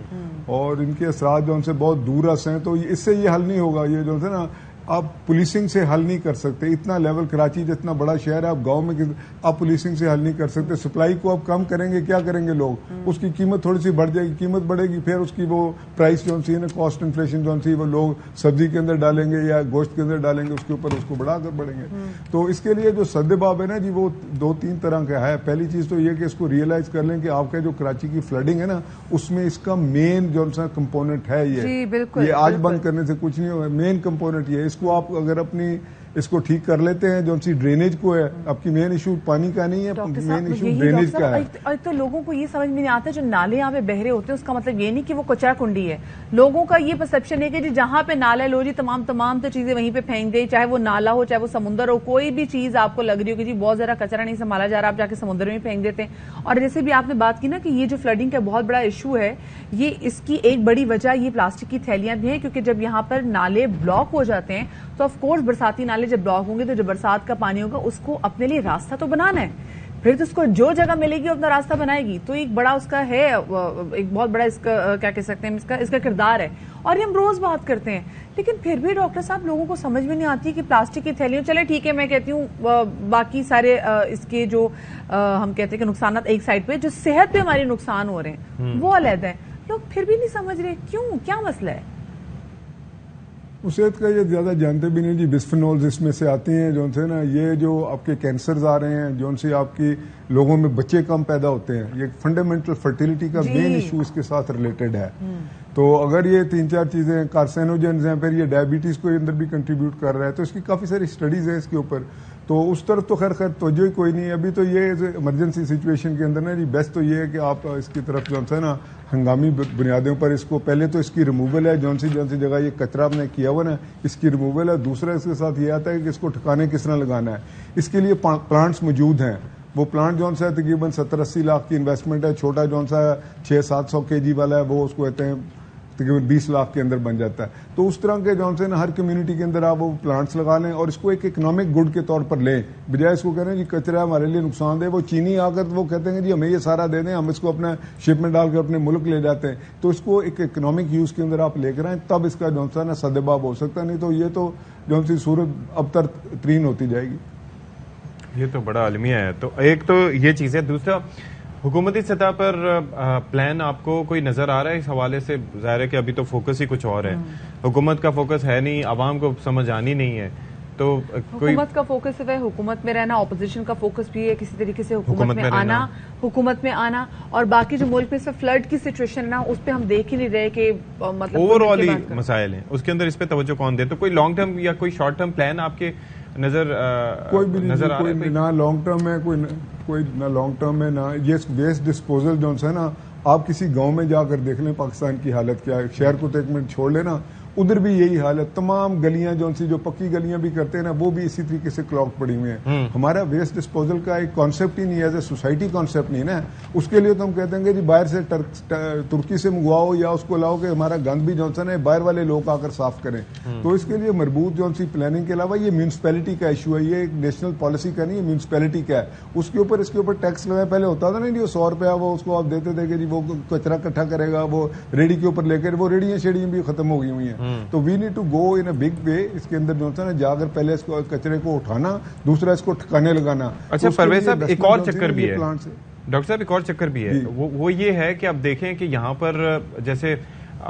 اور ان کے اثرات جو ان سے بہت دور رس ہیں. تو اس سے یہ حل نہیں ہوگا. یہ جو ہے نا آپ پولیسنگ سے حل نہیں کر سکتے. اتنا لیول کراچی جتنا بڑا شہر ہے, آپ گاؤں میں آپ پولیسنگ سے حل نہیں کر سکتے. سپلائی کو آپ کم کریں گے, کیا کریں گے لوگ, اس کی قیمت تھوڑی سی بڑھ جائے گی, قیمت بڑھے گی, پھر اس کی وہ پرائس جو سی نا کاسٹ انفلیشن جو سی وہ لوگ سبزی کے اندر ڈالیں گے یا گوشت کے اندر ڈالیں گے, اس کے اوپر اس کو بڑھا کر بڑھیں گے. تو اس کے لیے جو سدباب ہے نا جی, وہ 2-3 طرح کا ہے. پہلی چیز تو یہ کہ اس کو ریئلائز کر لیں کہ آپ کا جو کراچی کی فلڈنگ ہے نا, اس میں اس کا مین جو سا کمپوننٹ ہے یہ آج بند کرنے سے کچھ نہیں ہوگا. مین کمپوننٹ یہ, اس کو آپ اگر اپنی اس کو ٹھیک کر لیتے ہیں جو سی ڈرینیج کو ہے, آپ کی مین ایشو پانی کا نہیں ہے, مین ایشو ڈرینیج کا ہے. اور تو لوگوں کو یہ سمجھ میں نہیں آتا جو نالے یہاں پہ بہرے ہوتے ہیں, اس کا مطلب یہ نہیں کہ وہ کچرا کنڈی ہے. لوگوں کا یہ پرسپشن ہے کہ جی جہاں پہ نالا لو جی تمام تو چیزیں وہیں پہ پھینک دے, چاہے وہ نالا ہو چاہے وہ سمندر ہو. کوئی بھی چیز آپ کو لگ رہی ہو کہ جی بہت زیادہ کچرا نہیں سنبھالا جا رہا, آپ جا کے سمندر میں پھینک دیتے ہیں. اور جیسے بھی آپ نے بات کی نا کہ یہ جو فلڈنگ کا بہت بڑا ایشو ہے, یہ اس کی ایک بڑی وجہ یہ پلاسٹک کی تھیلیاں بھی ہیں, کیونکہ جب یہاں پر نالے بلاک ہو جاتے ہیں تو آف کورس برساتی نالے جب بلاک ہوں گے تو جو برسات کا پانی ہوگا اس کو اپنے لیے راستہ تو بنانا ہے. پھر تو اس کو جو جگہ ملے گی اپنا راستہ بنائے گی. تو ایک بڑا اس کا ہے, ایک بہت بڑا اس کا کیا کہہ سکتے ہیں اس کا کردار ہے. اور یہ ہم روز بات کرتے ہیں, لیکن پھر بھی ڈاکٹر صاحب لوگوں کو سمجھ میں نہیں آتی کہ پلاسٹک کی تھیلیاں, چلے ٹھیک ہے میں کہتی ہوں باقی سارے اس کے جو ہم کہتے ہیں کہ نقصانات ایک سائڈ پہ, جو صحت پہ ہمارے نقصان ہو رہے ہیں وہ علیحدہ ہیں. لوگ پھر بھی نہیں سمجھ رہے کیوں, کیا مسئلہ ہے؟ صحت کا یہ زیادہ جانتے بھی نہیں جی. بسفینولز اس میں سے آتی ہیں جو سے نا, یہ جو آپ کے کینسرز آ رہے ہیں, جو سے آپ کی لوگوں میں بچے کم پیدا ہوتے ہیں, یہ فنڈامنٹل فرٹیلٹی کا مین ایشو اس کے ساتھ ریلیٹڈ ہے. تو اگر یہ 3-4 چیزیں کارسینوجنز ہیں, پھر یہ ڈائبٹیز کو اندر بھی کنٹریبیوٹ کر رہا ہے, تو اس کی کافی ساری اسٹڈیز ہیں اس کے اوپر. تو اس طرف تو خیر توجہ ہی کوئی نہیں ہے ابھی. تو یہ ایمرجنسی سچویشن کے اندر نا جی بیسٹ تو یہ ہے کہ آپ اس کی طرف جو ہے نا ہنگامی بنیادوں پر اس کو پہلے تو اس کی ریموول ہے, جون سی جگہ یہ کچرا آپ نے کیا ہوا نا اس کی ریموول ہے. دوسرا اس کے ساتھ یہ آتا ہے کہ اس کو ٹھکانے کس طرح لگانا ہے. اس کے لیے پلانٹس موجود ہیں. وہ پلانٹ جون سا ہے تقریباً 70-80 لاکھ کی انویسٹمنٹ ہے. چھوٹا جون سا 600-700 kg والا ہے, وہ اس کو کہتے ہیں تقریباً 20 لاکھ کے اندر بن جاتا ہے. تو اس طرح کے جون سے نا ہر کمیونٹی کے اندر آپ وہ پلانٹس لگا لیں اور اس کو ایک اکنامک گڈ کے طور پر لیں, بجائے اس کو کہہ رہے ہیں جی کچرا ہمارے لیے نقصان دہ. وہ چینی آ کر وہ کہتے ہیں جی ہمیں یہ سارا دے دیں, ہم اس کو اپنا شپ میں ڈال کر اپنے ملک لے جاتے ہیں. تو اس کو ایک اکنامک یوز کے اندر آپ لے کر آئیں, تب اس کا جون سا نا سدباب ہو سکتا. نہیں تو یہ تو جون سی صورت اب ترین ہوتی جائے گی. یہ تو بڑا المیہ ہے. تو ایک تو یہ چیز ہے. دوسرا حکومتی سطح پر پلان آپ کو کوئی نظر آ رہا ہے اس حوالے سے؟ ظاہر ہے کہ ابھی تو فوکس ہی کچھ اور ہے, حکومت کا فوکس ہے نہیں, عوام کو سمجھ آنی نہیں ہے. تو حکومت کا فوکس ہے حکومت میں رہنا, اپوزیشن کا فوکس بھی ہے کسی طریقے سے حکومت میں آنا. اور باقی جو ملک میں فلڈ کی سچویشن ہے نا اس پہ ہم دیکھ ہی نہیں رہے کہ مطلب اوور آل ہی مسائل ہیں, اس کے اندر اس پہ توجہ کون دے. تو کوئی لانگ ٹرم یا کوئی شارٹ ٹرم پلان آپ کے نظر کوئی بھی نہیں, نہ لانگ ٹرم ہے کوئی نہ لانگ ٹرم ہے, نہ یہ ویسٹ ڈسپوزل جو ہے نا. آپ کسی گاؤں میں جا کر دیکھ لیں پاکستان کی حالت کیا ہے, شہر کو تو ایک منٹ چھوڑ لینا, ادھر بھی یہی حال ہے. تمام گلیاں جو پکی گلیاں بھی کرتے ہیں نا وہ بھی اسی طریقے سے کلاک پڑی ہوئی ہیں. ہمارا ویسٹ ڈسپوزل کا ایک کانسیپٹ ہی نہیں ہے, ایز اے سوسائٹی کانسیپٹ نہیں نا. اس کے لیے تو ہم کہتے ہیں کہ جی باہر سے ترکی سے منگواؤ یا اس کو لاؤ کہ ہمارا گند بھی جو ہے باہر والے لوگ آ کر صاف کریں. تو اس کے لیے مربوط جو سی پلاننگ کے علاوہ یہ میونسپیلٹی کا ایشو ہے, یہ ایک نیشنل پالیسی کا نہیں, یہ میونسپیلٹی کا ہے. اس کے اوپر ٹیکس لگایا. پہلے ہوتا تھا نا جی 100 روپیہ وہ اس کو آپ دیتے تھے کہ جی وہ کچرا اکٹھا کرے گا, وہ ریڈی کے اوپر لے کر, وہ ریڑیاں بھی ختم ہو گئی ہوئی ہیں. تو we need to go in a big way. اس کے اندر جو ہے نا جا کر پہلے اس کو کچرے کو اٹھانا, دوسرا اس کو ٹھکانے لگانا. اچھا پرویز صاحب ایک اور چکر بھی ہے, ڈاکٹر صاحب ایک اور چکر بھی ہے, وہ یہ ہے کہ اب دیکھیں کہ یہاں پر جیسے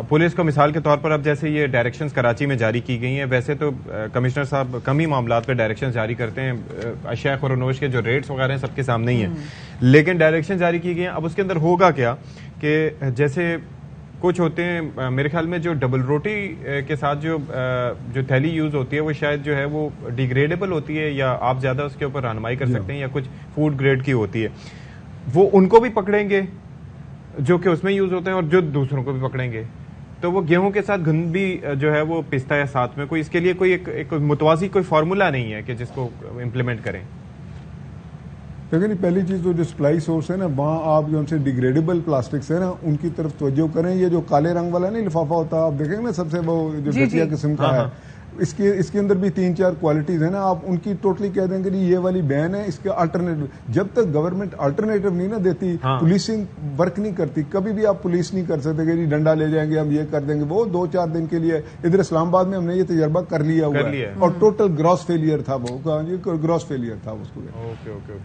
پولیس کو مثال کے طور پر اب جیسے یہ ڈائریکشنز کراچی میں جاری کی گئی ہیں, ویسے تو کمشنر صاحب کم ہی معاملات پہ ڈائریکشن جاری کرتے ہیں, اشیاء خورونوش کے جو ریٹس وغیرہ ہیں سب کے سامنے ہی ہیں, لیکن ڈائریکشن جاری کی گئی ہیں. اب اس کے اندر ہوگا کیا کہ جیسے کچھ ہوتے ہیں میرے خیال میں جو ڈبل روٹی کے ساتھ جو تھیلی یوز ہوتی ہے وہ شاید جو ہے وہ ڈیگریڈیبل ہوتی ہے, یا آپ زیادہ اس کے اوپر رہنمائی کر سکتے ہیں, یا کچھ فوڈ گریڈ کی ہوتی ہے, وہ ان کو بھی پکڑیں گے جو کہ اس میں یوز ہوتے ہیں اور جو دوسروں کو بھی پکڑیں گے. تو وہ گیہوں کے ساتھ گند بھی جو ہے وہ پستا ہے ساتھ میں. کوئی اس کے لیے کوئی ایک متوازی کوئی فارمولا نہیں ہے کہ جس کو امپلیمنٹ کریں. لیکن پہلی چیز تو جو سپلائی سورس ہے نا وہاں آپ جو ان سے ڈیگریڈیبل پلاسٹکس ہے نا ان کی طرف توجہ کریں. یہ جو کالے رنگ والا نہیں لفافہ ہوتا آپ دیکھیں گے نا سب سے وہ جو گھٹیا قسم کا ہے, اس کے اندر بھی 3-4 کوالٹیز ہیں نا. آپ ان کی ٹوٹلی کہہ دیں گے یہ والی بین ہے, اس کے الٹرنیٹو. جب تک گورنمنٹ الٹرنیٹو نہیں نا دیتی پولیسنگ ورک نہیں کرتی. کبھی بھی آپ پولیس نہیں کر سکتے کہ جی ڈنڈا لے جائیں گے ہم یہ کر دیں گے. وہ 2-4 دن کے لیے ادھر اسلام آباد میں ہم نے یہ تجربہ کر لیا ہوا ہے اور ٹوٹل گراس فیلئر تھا, وہ گراس فیلئر تھا اس کو.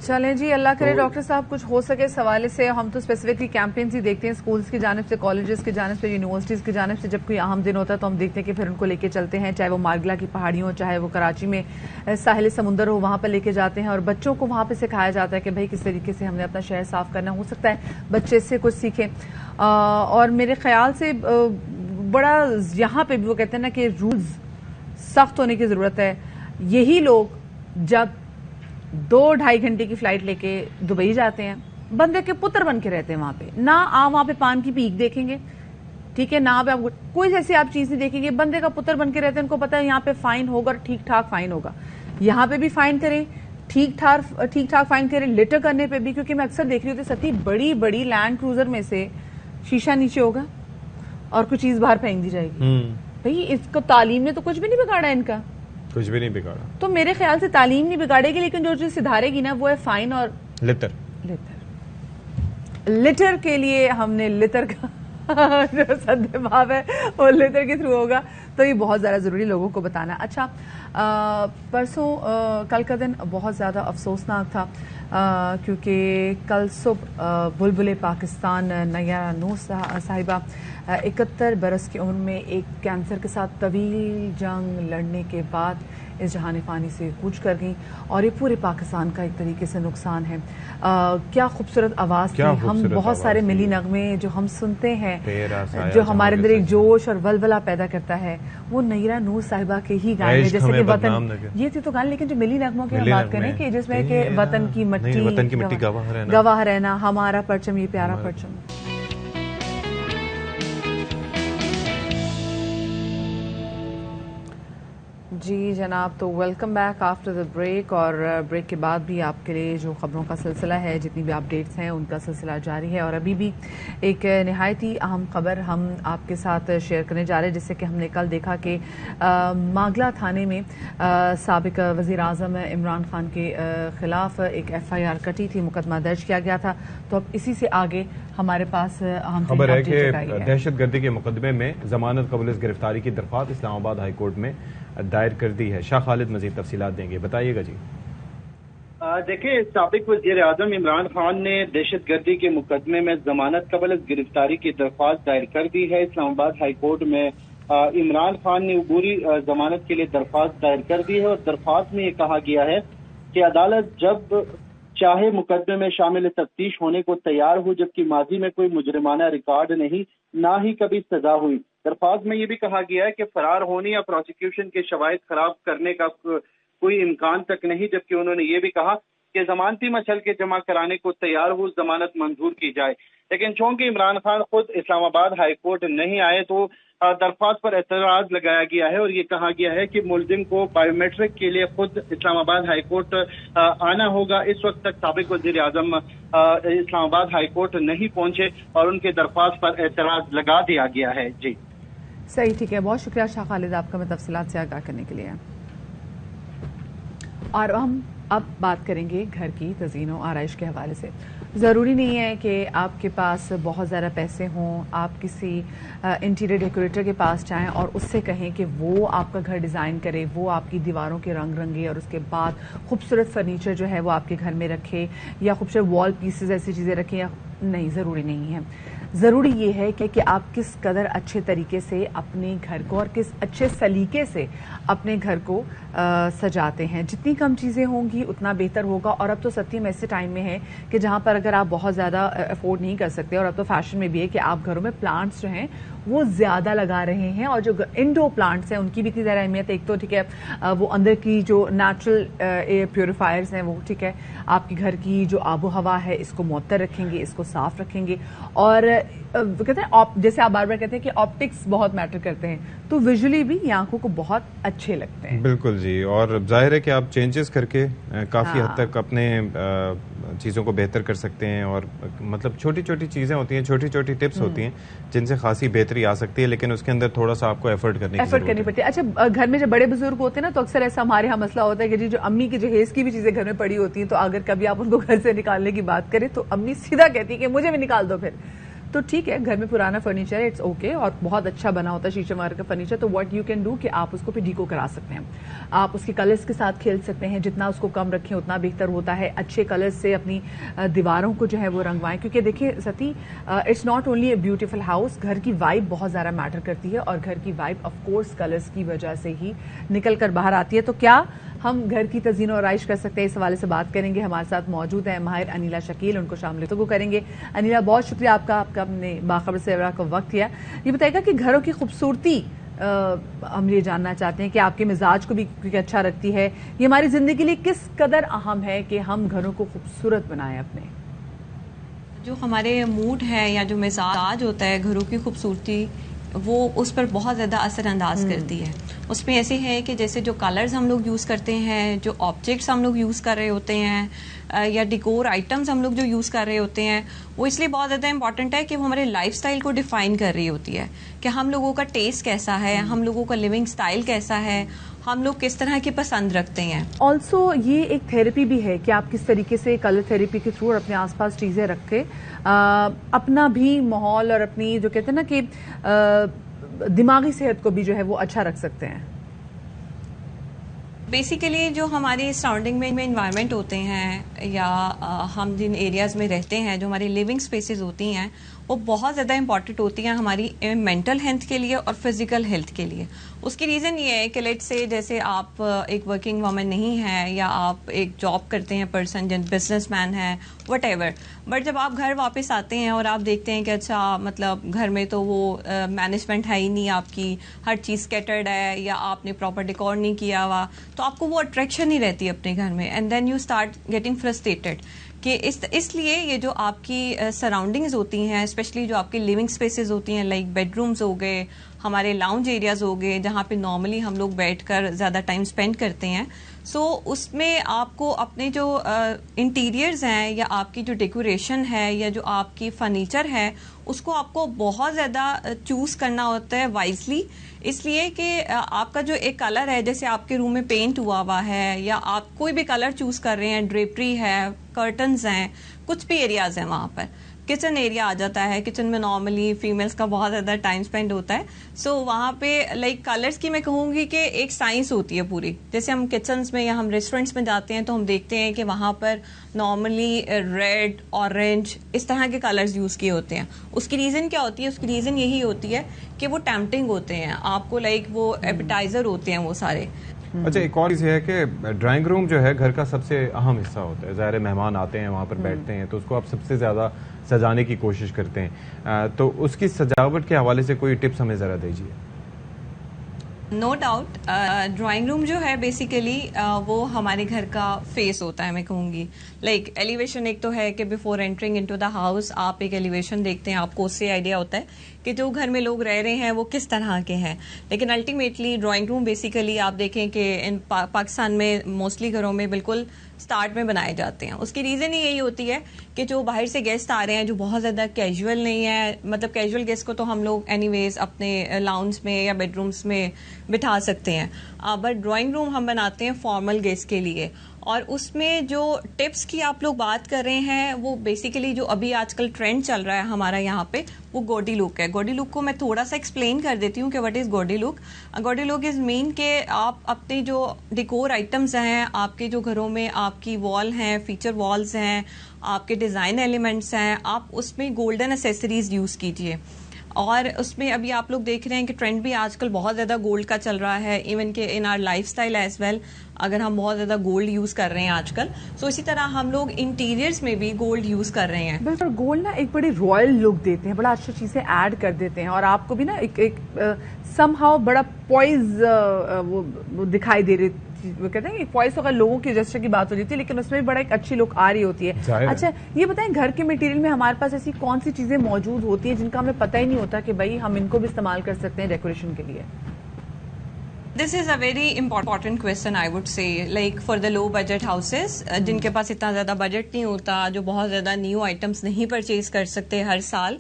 چلیں جی اللہ کرے ڈاکٹر صاحب کچھ ہو سکے اس حوالے سے. ہم تو اسپیسیفکلی کیمپینز ہی دیکھتے ہیں اسکولز کی جانب سے, کالجز کی جانب سے, یونیورسٹیز کی جانب سے. جب کوئی اہم دن ہوتا ہے تو ہم دیکھتے ہیں کہ پھر ان کو لے کے چلتے ہیں, چاہے وہ مارگلا کی پہاڑیوں, چاہے وہ کراچی میں ساحل سمندر ہو, وہاں پہ لے کے جاتے ہیں اور بچوں کو وہاں پہ سکھایا جاتا ہے کہ بھائی کس طریقے سے ہم نے اپنا شہر صاف کرنا. ہو سکتا ہے بچے اس سے کچھ سیکھیں. اور میرے خیال سے بڑا یہاں پہ بھی وہ کہتے ہیں نا کہ رولز سخت ہونے کی ضرورت ہے. یہی لوگ جب 2-2.5 گھنٹے کی فلائٹ لے کے دبئی جاتے ہیں, بندے کے پتر بن کے رہتے ہیں وہاں پہ, نہ آپ وہاں پہ پان کی پیک دیکھیں گے, ٹھیک ہے, نہ آپ کوئی جیسی آپ چیز نہیں دیکھیں گے, بندے کا پتر بن کے رہتے ہیں. ان کو پتا ہے یہاں پہ فائن ہوگا اور ٹھیک ٹھاک فائن ہوگا. یہاں پہ بھی فائن کریں, ٹھیک ٹھاک فائن کریں. لٹر کرنے پہ بھی, کیونکہ میں اکثر دیکھ رہی ہوتی ستی بڑی بڑی لینڈ کروزر میں سے شیشہ نیچے ہوگا اور کچھ چیز باہر پھینک دی جائے گی. بھائی اس کو تعلیم نے تو کچھ بھی نہیں بگاڑا, ان کا کچھ بھی نہیں بگاڑا. تو میرے خیال سے تعلیم نہیں بگاڑے گی, لیکن جو چیز سدھارے گی نا وہ ہے فائن اور لٹر کے لیے ہم نے لٹر کا جو سدبھاو ہے وہ لیٹر کے تھرو ہوگا. تو یہ بہت زیادہ ضروری لوگوں کو بتانا. اچھا پرسوں کل کا دن بہت زیادہ افسوسناک تھا کیونکہ کل صبح بلبل پاکستان نیرہ نور صاحبہ 71 برس کی عمر میں ایک کینسر کے ساتھ طویل جنگ لڑنے کے بعد اس جہان فانی سے کوچ کر گئیں اور یہ پورے پاکستان کا ایک طریقے سے نقصان ہے. کیا خوبصورت آواز تھی. ہم بہت سارے ملی نغمے جو ہم سنتے ہیں جو ہمارے اندر ایک جوش اور ولولہ پیدا کرتا ہے وہ نیرہ نور صاحبہ کے ہی گانے جیسے کہ وطن یہ تھی تو گانے. لیکن جو ملی نغموں کی ہم بات کریں کہ جس میں کہ وطن کی مٹی گواہ رہنا ہمارا پرچم یہ پیارا پرچم. جی جناب تو welcome back after the break. اور بریک کے بعد بھی آپ کے لیے جو خبروں کا سلسلہ ہے جتنی بھی اپڈیٹس ہیں ان کا سلسلہ جاری ہے. اور ابھی بھی ایک نہایت ہی اہم خبر ہم آپ کے ساتھ شیئر کرنے جا رہے ہیں جس سے کہ ہم نے کل دیکھا کہ ماگلا تھانے میں سابق وزیر اعظم عمران خان کے خلاف ایک FIR کٹی تھی, مقدمہ درج کیا گیا تھا. تو اب اسی سے آگے ہمارے پاس خبر ہے کہ دہشت گردی کے مقدمے میں ضمانت قبل از گرفتاری کی درخواست اسلام آباد ہائی کورٹ میں دائر کر دی ہے. شاہ خالد مزید تفصیلات دیں گے, بتائیے گا جی. دیکھیں سابق وزیر اعظم عمران خان نے دہشت گردی کے مقدمے میں ضمانت قبل از گرفتاری کی درخواست دائر کر دی ہے. اسلام آباد ہائی کورٹ میں عمران خان نے عبوری ضمانت کے لیے درخواست دائر کر دی ہے اور درخواست میں یہ کہا گیا ہے کہ عدالت جب چاہے مقدمے میں شامل تفتیش ہونے کو تیار ہو, جبکہ ماضی میں کوئی مجرمانہ ریکارڈ نہیں نہ ہی کبھی سزا ہوئی. درخواست میں یہ بھی کہا گیا ہے کہ فرار ہونے یا پروسیکیوشن کے شواہد خراب کرنے کا کوئی امکان تک نہیں, جبکہ انہوں نے یہ بھی کہا کہ ضمانتی مچھل کے جمع کرانے کو تیار ہو ضمانت منظور کی جائے. لیکن چونکہ عمران خان خود اسلام آباد ہائی کورٹ نہیں آئے تو درخواست پر اعتراض لگایا گیا ہے اور یہ کہا گیا ہے کہ ملزم کو بایو میٹرک کے لیے خود اسلام آباد ہائی کورٹ آنا ہوگا. اس وقت تک سابق وزیر اعظم اسلام آباد ہائی کورٹ نہیں پہنچے اور ان کے درخواست پر اعتراض لگا دیا گیا ہے. جی صحیح, ٹھیک ہے, بہت شکریہ شاہ خالد آپ کا میں تفصیلات سے آگاہ کرنے کے لیے. اور ہم اب بات کریں گے گھر کی تزئین و آرائش کے حوالے سے. ضروری نہیں ہے کہ آپ کے پاس بہت زیادہ پیسے ہوں, آپ کسی انٹیریئر ڈیکوریٹر کے پاس جائیں اور اس سے کہیں کہ وہ آپ کا گھر ڈیزائن کرے, وہ آپ کی دیواروں کے رنگ رنگے اور اس کے بعد خوبصورت فرنیچر جو ہے وہ آپ کے گھر میں رکھے یا خوبصورت وال پیسز ایسی چیزیں رکھیں. یا نہیں, ضروری نہیں ہے. ضروری یہ ہے کہ آپ کس قدر اچھے طریقے سے اپنے گھر کو اور کس اچھے سلیقے سے اپنے گھر کو سجاتے ہیں. جتنی کم چیزیں ہوں گی اتنا بہتر ہوگا. اور اب تو سچی میں ایسے ٹائم میں ہے کہ جہاں پر اگر آپ بہت زیادہ افورڈ نہیں کر سکتے, اور اب تو فیشن میں بھی ہے کہ آپ گھروں میں پلانٹس جو ہیں وہ زیادہ لگا رہے ہیں, اور جو انڈور پلانٹس ہیں ان کی بھی اتنی زیادہ اہمیت ہے. ایک تو ٹھیک ہے وہ اندر کی جو نیچرل ایئر پیوریفائرز ہیں وہ ٹھیک ہے, آپ کے گھر کی جو آب و ہوا ہے اس کو معطر رکھیں گے, اس کو صاف رکھیں گے. اور کہتے ہیں جیسے آپ بار بار کہتے ہیں کہ آپٹکس بہت میٹر کرتے ہیں, تو ویژولی بھی یہ آنکھوں کو بہت اچھے لگتے ہیں. بالکل جی, اور ظاہر ہے کہ آپ چینجز کر کے کافی حد تک اپنے چیزوں کو بہتر کر سکتے ہیں. اور مطلب چھوٹی چھوٹی چیزیں ہوتی ہیں, چھوٹی چھوٹی ٹپس ہوتی ہیں جن سے خاصی بہتری آ سکتی ہے, لیکن اس کے اندر تھوڑا سا آپ کو ایفرٹ کرنی پڑتی ہے. اچھا گھر میں جب بڑے بزرگ ہوتے ہیں نا تو اکثر ایسا ہمارے یہاں مسئلہ ہوتا ہے کہ جی جو امی کی جہیز کی بھی چیزیں گھر میں پڑی ہوتی ہیں, تو اگر کبھی آپ ان کو گھر سے نکالنے کی بات کریں تو امی سیدھا کہتی ہے کہ مجھے بھی نکال دو. پھر تو ٹھیک ہے گھر میں پرانا فرنیچر ہے, اٹس اوکے, اور بہت اچھا بنا ہوتا ہے شیشے مار کا فرنیچر, تو واٹ یو کین ڈو کہ آپ اس کو پھر ڈیکو کرا سکتے ہیں. آپ اس کے کلرز کے ساتھ کھیل سکتے ہیں, جتنا اس کو کم رکھیں اتنا بہتر ہوتا ہے. اچھے کلرز سے اپنی دیواروں کو جو ہے وہ رنگوائیں, کیونکہ دیکھیں ستی it's not only a beautiful house, گھر کی وائب بہت زیادہ میٹر کرتی ہے, اور گھر کی وائب آف کورس کلرز کی وجہ سے ہی نکل کر باہر آتی ہے. تو کیا ہم گھر کی تزئین و آرائش کر سکتے ہیں, اس حوالے سے بات کریں گے. ہمارے ساتھ موجود ہیں ماہر انیلا شکیل, ان کو شامل تو کریں گے. انیلا بہت شکریہ آپ کا اپنے باخبر سے کا وقت دیا. یہ بتائیے گا کہ گھروں کی خوبصورتی ہم یہ جاننا چاہتے ہیں کہ آپ کے مزاج کو بھی کیونکہ اچھا رکھتی ہے, یہ ہماری زندگی کے لیے کس قدر اہم ہے کہ ہم گھروں کو خوبصورت بنائیں. اپنے جو ہمارے موڈ ہے یا جو مزاج ہوتا ہے گھروں کی خوبصورتی وہ اس پر بہت زیادہ اثر انداز کرتی ہے. اس میں ایسے ہے کہ جیسے جو کلرز ہم لوگ یوز کرتے ہیں, جو آبجیکٹس ہم لوگ یوز کر رہے ہوتے ہیں, یا ڈیکور آئٹمز ہم لوگ جو یوز کر رہے ہوتے ہیں, وہ اس لیے بہت زیادہ امپورٹنٹ ہے کہ وہ ہمارے لائف سٹائل کو ڈیفائن کر رہی ہوتی ہے کہ ہم لوگوں کا ٹیسٹ کیسا ہے, ہم لوگوں کا لیونگ سٹائل کیسا ہے, ہم لوگ کس طرح کی پسند رکھتے ہیں. آلسو یہ ایک تھیراپی بھی ہے کہ آپ کس طریقے سے کلر تھیراپی کے تھرو اپنے آس پاس چیزیں رکھ کے اپنا بھی ماحول اور اپنی جو کہتے ہیں نا کہ دماغی صحت کو بھی جو ہے وہ اچھا رکھ سکتے ہیں؟ بیسیکلی جو ہماری سراؤنڈنگ میں انوائرمنٹ ہوتے ہیں یا ہم جن ایریاز میں رہتے ہیں، جو ہماری لیونگ اسپیسیز ہوتی ہیں، وہ بہت زیادہ امپورٹنٹ ہوتی ہیں ہماری مینٹل ہیلتھ کے لیے اور فزیکل ہیلتھ کے لیے. اس کی ریزن یہ ہے کہ لیٹ سے جیسے آپ ایک ورکنگ وومن نہیں ہیں یا آپ ایک جاب کرتے ہیں پرسن، بزنس مین ہے، وٹ ایور، بٹ جب آپ گھر واپس آتے ہیں اور آپ دیکھتے ہیں کہ اچھا مطلب گھر میں تو وہ مینجمنٹ ہے ہی نہیں، آپ کی ہر چیز اسکیٹرڈ ہے یا آپ نے پراپر ڈیکور نہیں کیا ہوا، تو آپ کو وہ اٹریکشن نہیں رہتی اپنے گھر میں، and then you start getting frustrated. کہ اس لیے یہ جو آپ کی سراؤنڈنگز ہوتی ہیں، اسپیشلی جو آپ کی لیونگ اسپیسیز ہوتی ہیں، لائک بیڈ رومز ہو گئے، ہمارے لاؤنج ایریاز ہو گئے جہاں پہ نارملی ہم لوگ بیٹھ کر زیادہ ٹائم اسپینڈ کرتے ہیں، سو اس میں آپ کو اپنے جو انٹیریئرز ہیں یا آپ کی جو ڈیکوریشن ہے یا جو آپ کی فرنیچر ہے، اس کو آپ کو بہت زیادہ چوز کرنا ہوتا ہے وائزلی. اس لیے کہ آپ کا جو ایک کلر ہے، جیسے آپ کے روم میں پینٹ ہوا ہے یا آپ کوئی بھی کلر چوز کر رہے ہیں، ڈریپری ہے، کرٹنز ہیں، کچھ بھی ایریاز ہیں وہاں پر. کچن ایریا آ جاتا ہے، کچن میں نارملی فیمیلز کا بہت زیادہ ٹائم اسپینڈ ہوتا ہے، سو وہاں پہ لائک کلرز کی میں کہوں گی کہ ایک سائنس ہوتی ہے پوری. جیسے ہم کچنز میں یا ہم ریسٹورینٹس میں جاتے ہیں تو ہم دیکھتے ہیں کہ وہاں پر نارملی ریڈ، اورنج، اس طرح کے کلرز یوز کیے ہوتے ہیں. اس کی ریزن کیا ہوتی ہے؟ اس کی ریزن یہی ہوتی ہے کہ وہ ٹیمپٹنگ ہوتے ہیں آپ کو، لائک وہ ایپیٹائزر ہوتے ہیں وہ سارے. اچھا، ایک اور چیز ہے کہ ڈرائنگ روم جو ہے گھر کا سب سے اہم حصہ ہوتا ہے. ظاہر مہمان آتے ہیں، وہاں پر بیٹھتے ہیں، تو اس کو آپ سب سے زیادہ سجانے کی کوشش کرتے ہیں، تو اس کی سجاوٹ کے حوالے سے کوئی ٹپس ہمیں ذرا دیجیے. نو ڈاؤٹ ڈرائنگ روم جو ہے بیسیکلی وہ ہمارے گھر کا فیس ہوتا ہے، میں کہوں گی. لائک ایلیویشن ایک تو ہے کہ before entering into the house آپ ایک ایلیویشن دیکھتے ہیں، آپ کو اس سے آئیڈیا ہوتا ہے کہ جو گھر میں لوگ رہ رہے ہیں وہ کس طرح کے ہیں. لیکن الٹیمیٹلی ڈرائنگ روم بیسیکلی آپ دیکھیں کہ ان پاکستان میں موسٹلی گھروں میں بالکل اسٹارٹ میں بنائے جاتے ہیں. اس کی ریزن ہی یہی ہوتی ہے کہ جو باہر سے گیسٹ آ رہے ہیں جو بہت زیادہ کیجول نہیں ہے، مطلب کیجول گیسٹ کو تو ہم لوگ اینی ویز اپنے لاؤنج میں یا بیڈ رومس میں بٹھا سکتے ہیں، بٹ ڈرائنگ روم ہم بناتے ہیں فارمل گیسٹ کے لیے. اور اس میں جو ٹپس کی آپ لوگ بات کر رہے ہیں وہ بیسیکلی جو ابھی آج کل ٹرینڈ چل رہا ہے ہمارا یہاں پہ، وہ گوڈی لک ہے. گوڈی لک کو میں تھوڑا سا ایکسپلین کر دیتی ہوں کہ وٹ از گوڈی لک. گوڈی لک از مین کہ آپ اپنی جو ڈیکور آئٹمس ہیں، آپ کے جو گھروں میں آپ کی وال ہیں، فیچر والز ہیں، آپ کے ڈیزائن ایلیمنٹس ہیں، آپ اس میں گولڈن ایسیسریز یوز کیجیے. اور اس میں ابھی آپ لوگ دیکھ رہے ہیں کہ ٹرینڈ بھی آج کل بہت زیادہ گولڈ کا چل رہا ہے، ایون کہ in our lifestyle as well, اگر ہم بہت زیادہ گولڈ یوز کر رہے ہیں آج کل، سو اسی طرح ہم لوگ انٹیریئرز میں بھی گولڈ یوز کر رہے ہیں. بالکل، گولڈ نا ایک بڑی رائل لک دیتے ہیں، بڑا اچھا چیزیں ایڈ کر دیتے ہیں، اور آپ کو بھی نا ایک سم ہاؤ بڑا پوائز وہ دکھائی دے رہی. وہ کہتے ہیں کہ پوائز اگر لوگوں کی جسچر کی بات ہو رہی تھی، لیکن اس میں بھی بڑا ایک اچھی لک آ رہی ہوتی ہے. اچھا یہ بتائیں، گھر کے مٹیریل میں ہمارے پاس ایسی کون سی چیزیں موجود ہوتی ہیں جن کا ہمیں پتہ ہی نہیں ہوتا کہ بھائی ہم ان کو بھی استعمال کر سکتے ہیں ڈیکوریشن کے لیے؟ This is a very important question I would say. Like for the low budget houses جن کے پاس اتنا زیادہ بجٹ نہیں ہوتا، جو بہت زیادہ نیو آئٹمس نہیں پرچیز کر سکتے ہر سال،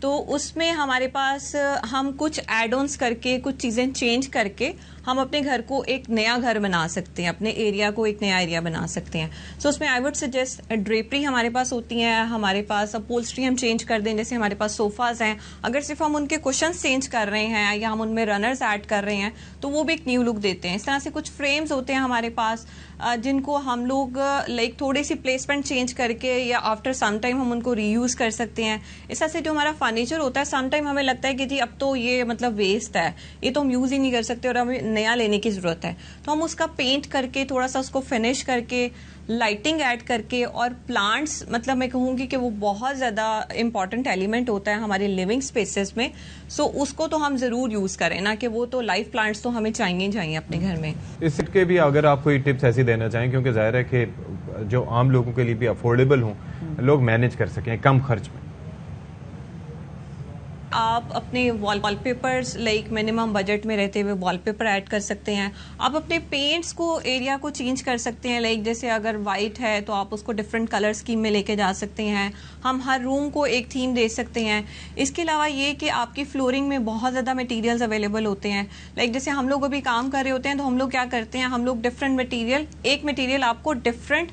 تو اس میں ہمارے پاس ہم کچھ ایڈ آنس کر کے، کچھ چیزیں چینج کر کے ہم اپنے گھر کو ایک نیا گھر بنا سکتے ہیں، اپنے ایریا کو ایک نیا ایریا بنا سکتے ہیں. سو اس میں آئی وڈ سجیسٹ ڈریپری ہمارے پاس ہوتی ہیں، ہمارے پاس اپولسٹری ہم چینج کر دیں، جیسے ہمارے پاس صوفاز ہیں، اگر صرف ہم ان کے کوشنز چینج کر رہے ہیں یا ہم ان میں رنرز ایڈ کر رہے ہیں تو وہ بھی ایک نیو لک دیتے ہیں. اس طرح سے کچھ فریمز ہوتے ہیں ہمارے پاس جن کو ہم لوگ لائک تھوڑی سی پلیسمنٹ چینج کر کے یا آفٹر سم ٹائم ہم ان کو ری یوز کر سکتے ہیں. اس طرح سے جو ہمارا فرنیچر ہوتا ہے، سم ٹائم ہمیں لگتا ہے کہ جی اب تو یہ مطلب ویسٹ ہے، یہ تو ہم یوز ہی نہیں کر سکتے اور ہمیں نیا لینے کی ضرورت ہے، تو ہم اس کا پینٹ کر کے تھوڑا سا اس کو فنش کر کے لائٹنگ ایڈ کر کے، اور پلانٹس مطلب میں کہوں گی کہ وہ بہت زیادہ امپورٹنٹ ایلیمنٹ ہوتا ہے ہمارے لیونگ اسپیسیز میں. سو اس کو تو ہم ضرور یوز کریں نا، کہ وہ تو لائف پلانٹس تو ہمیں چاہیے اپنے گھر میں. اس کے بھی اگر آپ کوئی ٹپس ایسی دینا چاہیں، کیونکہ ظاہر ہے کہ جو عام لوگوں کے لیے بھی افورڈیبل ہوں، لوگ مینیج کر سکیں کم خرچ میں. آپ اپنے وال پیپرز لائک منیمم بجٹ میں رہتے ہوئے وال پیپر ایڈ کر سکتے ہیں. آپ اپنے پینٹس کو ایریا کو چینج کر سکتے ہیں، لائک جیسے اگر وائٹ ہے تو آپ اس کو ڈفرینٹ کلر اسکیم میں لے کے جا سکتے ہیں. ہم ہر روم کو ایک تھیم دے سکتے ہیں. اس کے علاوہ یہ کہ آپ کی فلورنگ میں بہت زیادہ مٹیریلز اویلیبل ہوتے ہیں. لائک جیسے ہم لوگ ابھی کام کر رہے ہوتے ہیں تو ہم لوگ کیا کرتے ہیں، ہم لوگ ڈفرینٹ مٹیریل، ایک مٹیریل آپ کو ڈفرینٹ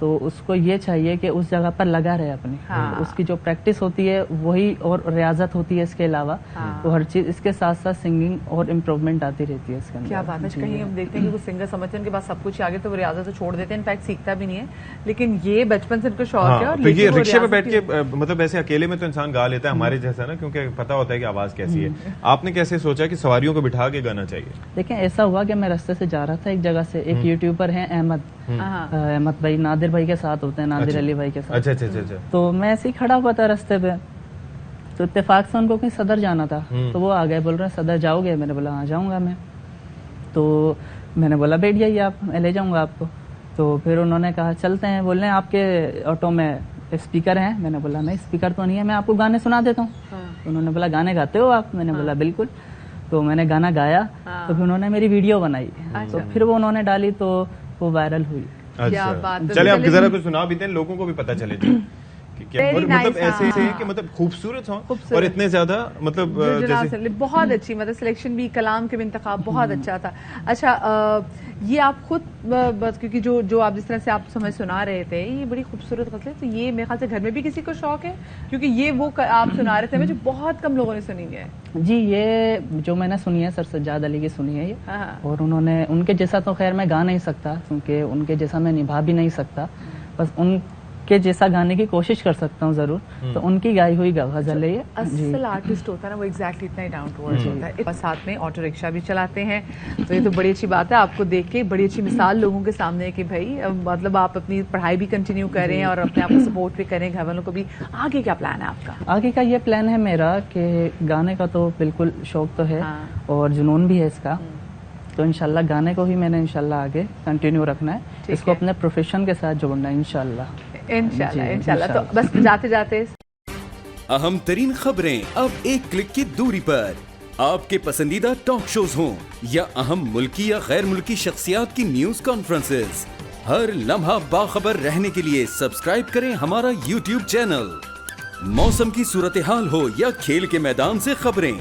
تو اس کو یہ چاہیے کہ اس جگہ پر لگا رہے اپنی. اس کی جو پریکٹس ہوتی ہے وہی اور ریاضت ہوتی ہے اس کے علاوہ, تو ہر چیز اس کے ساتھ ساتھ سنگنگ اور امپروومنٹ آتی رہتی ہے اس کے اندر. کیا بات ہے. کہیں ہم دیکھتے ہیں کہ وہ سنگر سمجھتے ہیں ان کے پاس سب کچھ آگے تو وہ ریاضت تو چھوڑ دیتے ہیں, انفیکٹ سیکھتا بھی نہیں ہے, لیکن یہ بچپن سے ان کو شوق ہے. اور تو یہ رکشے پہ بیٹھ کے مطلب ایسے اکیلے میں تو انسان گا لیتا ہے ہمارے جیسا نا, کیونکہ پتا ہوتا ہے کہ آواز کیسی ہے. آپ نے کیسے سوچا کہ سواریوں کو بٹھا کے گانا چاہیے؟ دیکھیں ایسا ہوا کہ میں رستے سے جا رہا تھا ایک جگہ سے, ایک یوٹیوبر ہیں احمد بھائی, نادر بھائی کے ساتھ ہوتے ہیں, نادر علی بھائی کے ساتھ. اچھا. تو میں ایسے ہی کھڑا ہوا تھا رستے پہ, تو اتفاق سے ان کو کہیں صدر جانا تھا, تو وہ آ گئے, بول رہے ہیں صدر جاؤ گے؟ میں نے بولا ہاں جاؤں گا میں. تو میں نے بولا بیٹھ جائیے آپ, میں لے جاؤں گا آپ کو. تو پھر انہوں نے کہا چلتے ہیں, بول رہے ہیں آپ کے آٹو میں اسپیکر ہیں؟ میں نے بولا نہیں اسپیکر تو نہیں ہے, میں آپ کو گانے سنا دیتا ہوں. انہوں نے بولا گانے گاتے ہو آپ؟ میں نے بولا بالکل. تو میں نے گانا گایا, تو پھر انہوں نے میری ویڈیو بنائی, تو پھر وہ انہوں نے ڈالی تو وہ وائرل ہوئی. چلے آپ ذرا کچھ سنا بھی دیں, لوگوں کو بھی پتا چلے مطلب ایسے کہ مطلب خوبصورت ہوں اور اتنے زیادہ مطلب بہت اچھی, مطلب سلیکشن بھی, کلام کے بھی انتخاب بہت اچھا تھا. اچھا یہ آپ خود کیونکہ جو آپ جس طرح سے آپ سمجھ سنا رہے تھے یہ بڑی خوبصورت غزلیں, تو یہ میرے خیال سے گھر میں بھی کسی کو شوق ہے, کیونکہ یہ وہ آپ سنا رہے تھے جو بہت کم لوگوں نے سنی ہے. جی یہ جو میں نے سنی ہے سر سجاد علی کی سنی ہے یہ, اور انہوں نے ان کے جیسا تو خیر میں گا نہیں سکتا, کیونکہ ان کے جیسا میں نبھا بھی نہیں سکتا, بس ان کے جیسا گانے کی کوشش کر سکتا ہوں ضرور. تو ان کی گائی ہوئی غزل ہے یہ. اصل آرٹسٹ ہوتا ہے نا وہ ایگزیکٹلی اتنا ہی ڈاؤن ٹو ارتھ ہوتا ہے. ساتھ میں آٹو رکشا بھی چلاتے ہیں, تو یہ تو بڑی اچھی بات ہے. آپ کو دیکھ کے بڑی اچھی مثال لوگوں کے سامنے کہ بھائی مطلب آپ اپنی پڑھائی بھی کنٹینیو کریں اور اپنے آپ کو سپورٹ بھی کریں, گھر والوں کو بھی. آگے کیا پلان ہے آپ کا؟ آگے کا یہ پلان ہے میرا کہ گانے کا تو بالکل شوق تو ہے اور جنون بھی ہے اس کا, تو انشاءاللہ گانے کو ہی میں نے انشاءاللہ آگے کنٹینیو رکھنا ہے, اس کو اپنے پروفیشن کے ساتھ جوڑنا ہے انشاءاللہ. تو بس جاتے جاتے اہم ترین خبریں اب ایک کلک کی دوری پر. آپ کے پسندیدہ ٹاک شوز ہوں یا اہم ملکی یا غیر ملکی شخصیات کی نیوز کانفرنسز, ہر لمحہ باخبر رہنے کے لیے سبسکرائب کریں ہمارا یوٹیوب چینل. موسم کی صورتحال ہو یا کھیل کے میدان سے خبریں,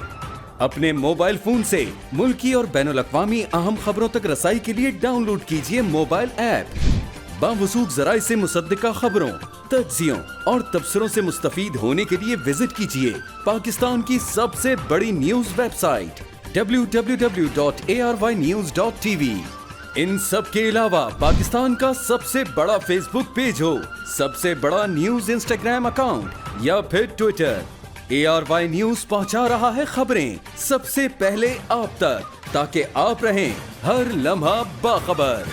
اپنے موبائل فون سے ملکی اور بین الاقوامی اہم خبروں تک رسائی کے لیے ڈاؤن لوڈ کیجیے موبائل ایپ. باوثوق ذرائع سے مصدقہ خبروں, تجزیوں اور تبصروں سے مستفید ہونے کے لیے وزٹ کیجیے پاکستان کی سب سے بڑی نیوز ویب سائٹ www.arYnews.tv. ان سب کے علاوہ پاکستان کا سب سے بڑا فیس بک پیج ہو, سب سے بڑا نیوز انسٹاگرام اکاؤنٹ یا پھر ٹویٹر, ARY نیوز پہنچا رہا ہے خبریں سب سے پہلے آپ تک, تاکہ آپ رہیں ہر لمحہ باخبر.